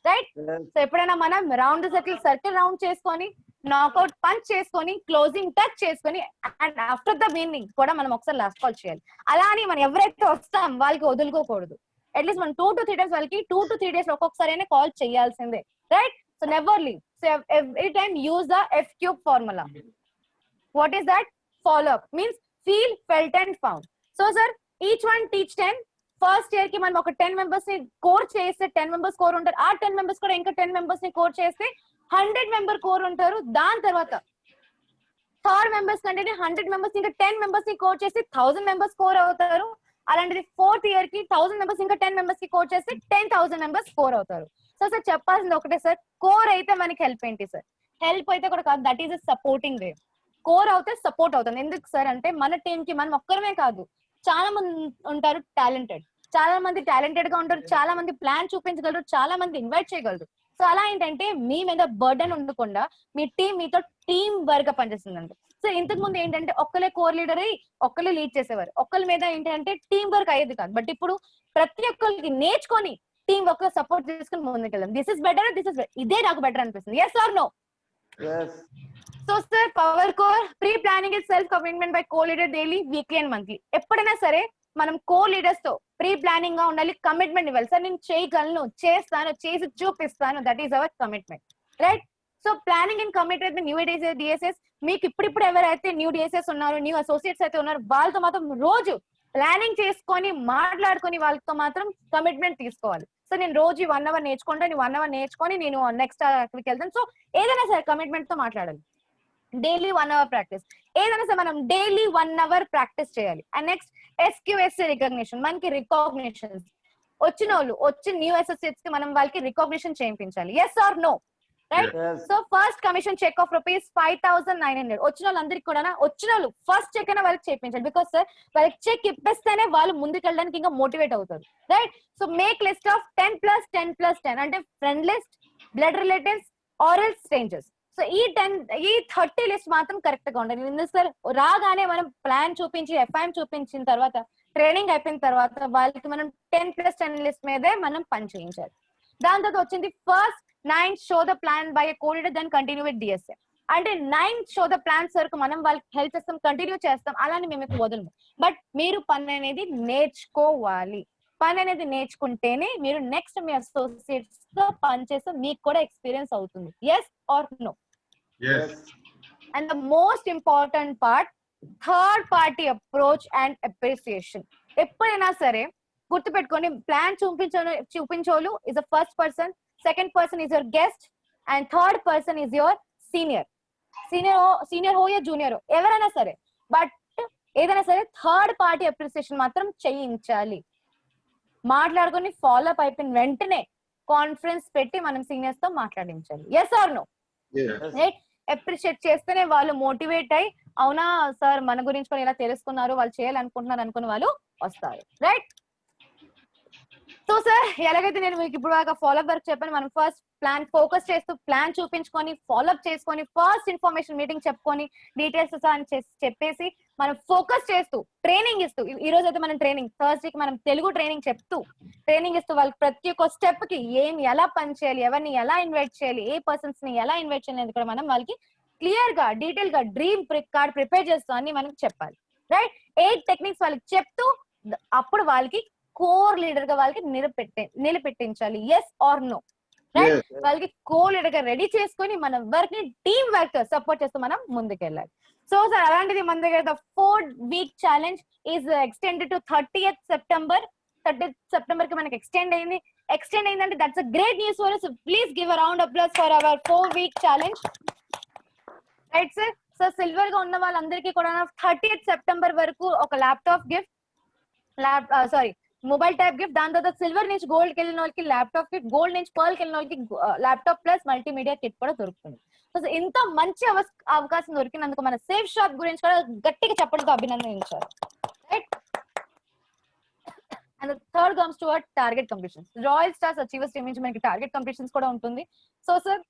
Right? So ఎప్పుడైనా మనం రౌండ్ సర్కిల్ రౌండ్ చేసుకొని నాక్అవుట్ పంచ్ చేసుకొని క్లోజింగ్ టచ్ చేసుకొని అండ్ ఆఫ్టర్ ద మీనింగ్ కూడా మనం ఒకసారి లాస్ట్ కాల్ చేయాలి. అలా అని మనం ఎవరైతే వస్తాం వాళ్ళకి వదులుకోకూడదు. అట్లీస్ట్ మనం 2 to 3 days వాళ్ళకి 2 to 3 days ఒక్కొక్కసారి కాల్ చేయాల్సిందే. Right? So never leave. So every time use the F cube formula. What is that? Follow up means feel, felt and found. So sir, each one teach 10. First year కి మనం ఒక 10 members ని core చేస్తే 10 members core ఉంటారు. ఆ 10 members కూడా ఇంకా 10 members ని కోర్ చేస్తే 100 మెంబర్ కోర్ ఉంటారు. దాని తర్వాత థర్డ్ మెంబర్స్ కంటే 100 మెంబర్స్ ఇంకా 10 మెంబర్స్ ని కోర్ చేసి 1000 మెంబర్స్ కోర్ అవుతారు. అలాంటిది ఫోర్త్ ఇయర్ కి 1000 మెంబర్స్ ఇంకా 10 మెంబర్స్ కి కోర్ చేస్తే 10,000 మెంబర్స్ కోర్ అవుతారు. సో సార్ చెప్పాల్సింది ఒకటే సార్, కోర్ అయితే మనకి హెల్ప్ ఏంటి సార్? హెల్ప్ అయితే కూడా కాదు, that is supporting way. Core అవుతే సపోర్ట్ అవుతుంది. ఎందుకు సార్ అంటే మన టీం కి మనం ఒక్కరమే కాదు, చాలా మంది ఉంటారు టాలెంటెడ్, చాలా మంది టాలెంటెడ్ గా ఉంటారు, చాలా మంది ప్లాన్ చూపించగలరు, చాలా మంది ఇన్వైట్ చేయగలరు. సో అలా ఏంటంటే మీ మీద బర్డెన్ ఉండకుండా మీ టీం మీతో టీం వర్క్ గా పనిచేస్తుందండి. సో ఇంతకు ముందు ఏంటంటే ఒక్కలే కోర్ లీడర్ అయ్యి ఒక్కలే లీడ్ చేసేవారు, ఒక్కరి మీద ఏంటంటే టీం వర్క్ అయ్యేది కాదు. బట్ ఇప్పుడు ప్రతి ఒక్కరికి నేర్చుకొని టీం వర్క్ సపోర్ట్ చేసుకుని ముందుకెళ్దాం. దిస్ ఇస్ బెటర్, ఇదే నాకు బెటర్ అనిపిస్తుంది. Yes or no? So sir power core pre planning is self commitment by co leader daily, weekly and monthly. ఎప్పుడైనా సరే మనం కో లీడర్స్ తో ప్రీ ప్లానింగ్ గా ఉండాలి, కమిట్మెంట్ ఇవ్వాలి. సార్ నేను చేయగలను, చేస్తాను, చేసి చూపిస్తాను, that is our commitment, right? So planning and commit అయితే న్యూ డిఎస్ఎస్ మీకు ఇప్పుడు ఎవరైతే న్యూ డిఎస్ఎస్ ఉన్నారు, న్యూ అసోసియేట్స్ అయితే ఉన్నారు, వాళ్ళతో మాత్రం రోజు ప్లానింగ్ చేసుకొని మాట్లాడుకొని వాళ్ళతో మాత్రం కమిట్మెంట్ తీసుకోవాలి. సో నేను రోజు 1 hour నేర్చుకుంటాను, 1 hour నేర్చుకొని నేను నెక్స్ట్ అక్కడికి వెళ్తాను. సో ఏదైనా సరే కమిట్మెంట్ తో మాట్లాడాలి. డైలీ 1 hour ప్రాక్టీస్, ఏదైనా సరే మనం డైలీ 1 hour ప్రాక్టీస్ చేయాలి. అండ్ నెక్స్ట్ SQSC రికగ్నిషన్, మనకి రికగ్నిషన్స్ వచ్చిన వాళ్ళు వచ్చిన న్యూ అసోసియేట్స్ కి మనం వాళ్ళకి రికగ్నిషన్ చేయించాలి. Yes or no? Right? So first commission check of ₹5,900 వచ్చిన వాళ్ళందరికీ కూడా వచ్చిన వాళ్ళు ఫస్ట్ చెక్ అయినా వాళ్ళకి చేయించాలి. బికాస్ సార్ వాళ్ళకి చెక్ ఇప్పిస్తేనే వాళ్ళు ముందుకు వెళ్ళడానికి ఇంకా మోటివేట్ అవుతారు, right? So make list of 10+10+10 అంటే friend list, blood relatives or else strangers. So ఈ 30 లిస్ట్ మాత్రం కరెక్ట్ గా ఉండాలి. ఎందుకు సార్ రాగానే మనం ప్లాన్ చూపించి ఎఫ్ఐఎం చూపించిన తర్వాత ట్రైనింగ్ అయిపోయిన తర్వాత వాళ్ళకి మనం 10+10 లిస్ట్ మీదే మనం పని చేయించాలి. దాని తర్వాత వచ్చింది first 9 show the plan by a coordinator then continue with DSA. అంటే 9 షో ద ప్లాన్స్ వరకు మనం వాళ్ళకి హెల్ప్ చేస్తాం, కంటిన్యూ చేస్తాం, అలానే మేము వదలము. బట్ మీరు పని అనేది నేర్చుకోవాలి. పని అనేది నేర్చుకుంటేనే మీరు నెక్స్ట్ మీ అసోసియేట్స్ తో పనిచేస్తే మీకు కూడా ఎక్స్పీరియన్స్ అవుతుంది. Yes or no? And the most important part, third party approach and appreciation. ఎప్పుడైనా సరే గుర్తుపెట్టుకోండి, ప్లాన్ చూపించోలు is the first person, second person is your guest and third person is your senior హో యా జూనియర్ ఎవరైనా సరే. But ఏదైనా సరే థర్డ్ పార్టీ అప్రిసియేషన్ మాత్రం చేయించాలి. మాట్లాడుకుని ఫాలో అప్ అయిపోయిన వెంటనే కాన్ఫరెన్స్ పెట్టి మనం సీనియర్స్ తో మాట్లాడించాలి. Yes or no? Right? Appreciate చేస్తేనే వాళ్ళు మోటివేట్ అయ్యి అవునా సార్ మన గురించి కూడా ఇలా తెలుసుకున్నారు, వాళ్ళు చేయాలనుకుంటున్నారు అనుకున్న వాళ్ళు వస్తారు, రైట్? సో సార్ ఎలాగైతే నేను మీకు ఇప్పుడు ఫాలోఅప్ వర్క్ చెప్పాను, మనం ఫస్ట్ ప్లాన్ ఫోకస్ చేస్తూ ప్లాన్ చూపించుకొని ఫాలోఅప్ చేసుకొని ఫస్ట్ ఇన్ఫర్మేషన్ మీటింగ్ చెప్పుకొని డీటెయిల్స్ అని చెప్పేసి మనం ఫోకస్ చేస్తూ ట్రైనింగ్ ఇస్తూ, ఈ రోజు అయితే మనం ట్రైనింగ్ థర్స్డేకి మనం తెలుగు ట్రైనింగ్ చెప్తూ ట్రైనింగ్ ఇస్తూ వాళ్ళకి ప్రతి ఒక్క స్టెప్ కి ఎలా పని చేయాలి, ఎవరిని ఎలా ఇన్వైట్ చేయాలి, ఏ పర్సన్స్ ని ఎలా ఇన్వైట్ చేయాలి కూడా మనం వాళ్ళకి క్లియర్ గా డీటెయిల్ గా డ్రీమ్ కార్డ్ ప్రిపేర్ చేస్తూ అన్ని మనకి చెప్పాలి, రైట్? 8 టెక్నిక్స్ వాళ్ళకి చెప్తూ అప్పుడు వాళ్ళకి కోర్ లీడర్ గా వాళ్ళకి నిలబెట్టించాలి. Yes or no? రైట్? వాళ్ళకి కోర్ లీడర్ గా రెడీ చేసుకొని మన వర్క్ ని టీమ్ వర్క్ సపోర్ట్ చేస్తూ మనం ముందుకెళ్ళాలి. సో సార్ అలాంటిది మన దగ్గర 4 week challenge is extended to 30th September. 30th September కి మనకి ఎక్స్టెండ్ అయిందంటే that's a great news for us. Please give a round applause for hour 4 week challenge, right sir? So silver గా ఉన్న వాళ్ళందరికీ కూడా 30th September వరకు ఒక laptop gift, mobile tab gift, దాని తర్వాత సిల్వర్ నుంచి గోల్డ్ వెళ్ళిన వాళ్ళకి ల్యాప్టాప్ గిఫ్ట్, గోల్డ్ నుంచి పర్ల్ వెళ్ళిన వాళ్ళకి ల్యాప్టాప్ ప్లస్ మల్టీమీడియా కిట్ కూడా దొరుకుతుంది. సో ఇంత మంచి అవకాశం దొరికినందుకు మన సేఫ్ షాప్ గురించి కూడా గట్టిగా చెప్పడంతో అభినందించారు, right? And third comes to our target completions. Royal stars achievers team నుంచి మనకి టార్గెట్ కంప్లీషన్స్ కూడా ఉంటుంది. సో సార్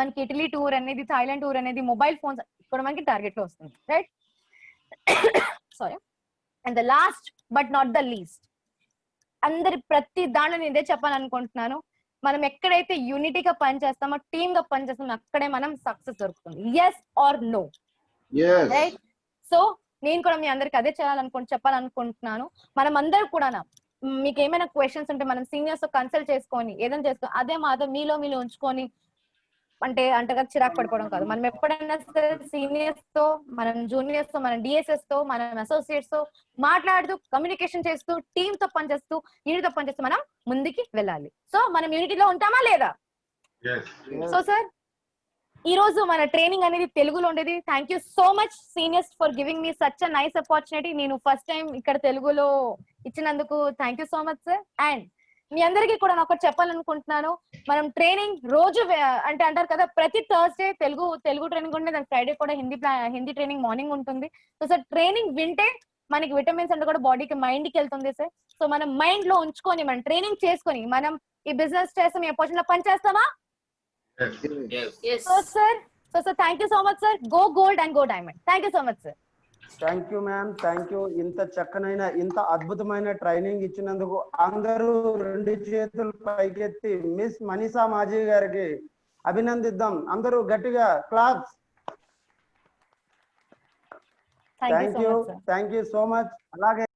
మనకి ఇటలీ టూర్ అనేది, థాయిలాండ్ టూర్ అనేది, మొబైల్ ఫోన్స్ కూడా మనకి టార్గెట్ లో వస్తుంది, right? Sorry. And the last but not the least, అందరి ప్రతి దాంట్లో నేను ఇదే చెప్పాలనుకుంటున్నాను, మనం ఎక్కడైతే యూనిటీగా పనిచేస్తామో టీమ్ గా పనిచేస్తామో అక్కడే మనం సక్సెస్ దొరుకుతుంది. Yes or no? Right? So నేను కూడా మీ అందరికి అదే చెప్పాలనుకుంటున్నాను. మనం అందరూ కూడా మీకు ఏమైనా క్వశ్చన్స్ ఉంటే మనం సీనియర్స్ తో కన్సల్ట్ చేసుకొని ఏదైనా చేసుకో, అదే మాత్రం మీలో ఉంచుకొని అంటే అంటగా చిరాకు పడిపోవడం కాదు. మనం ఎప్పుడైనా సరే సీనియర్స్ తో, మనం జూనియర్స్ తో, మనం డిఎస్ఎస్ తో, మనం అసోసియేట్స్ తో మాట్లాడుతూ, కమ్యూనికేషన్ చేస్తూ, టీమ్ తో పనిచేస్తూ, యూనిట్ తో పనిచేస్తూ మనం ముందుకి వెళ్ళాలి. సో మనం యూనిటీలో ఉంటామా లేదా? Yes. సో సార్, ఈ రోజు మన ట్రైనింగ్ అనేది తెలుగులో ఉండేది. Thank you so much seniors for giving me such a nice opportunity. నేను ఫస్ట్ టైం ఇక్కడ తెలుగులో ఇచ్చినందుకు thank you so much sir. And మీ అందరికీ కూడా నేను ఒకటి చెప్పాలనుకుంటున్నాను. మనం ట్రైనింగ్ రోజు అంటే అంటారు కదా, ప్రతి థర్స్డే తెలుగు ట్రైనింగ్ ఉంటుంది, దాని ఫ్రైడే కూడా హిందీ ట్రైనింగ్ మార్నింగ్ ఉంటుంది. సో సార్, ట్రైనింగ్ వింటే మనకి విటమిన్స్ అంటే కూడా బాడీకి, మైండ్ కి వెళ్తుంది సార్. సో మనం మైండ్ లో ఉంచుకొని, మనం ట్రైనింగ్ చేసుకొని, మనం ఈ బిజినెస్ చేస్తాం, ఈ ఆపర్చునిటీ పని చేస్తామా? Yes. So sir, thank you so much sir. Go gold and go diamond. Thank you so much sir. Thank you ma'am, thank you. ఇంత చక్కనైన, ఇంత అద్భుతమైన ట్రైనింగ్ ఇచ్చినందుకు అందరూ 2 చేతులు పైకెత్తి మిస్ మనీషా మాజీ గారికి అభినందిద్దాం. అందరూ గట్టిగా claps. Thank you so much sir. Thank you so much. అలాగే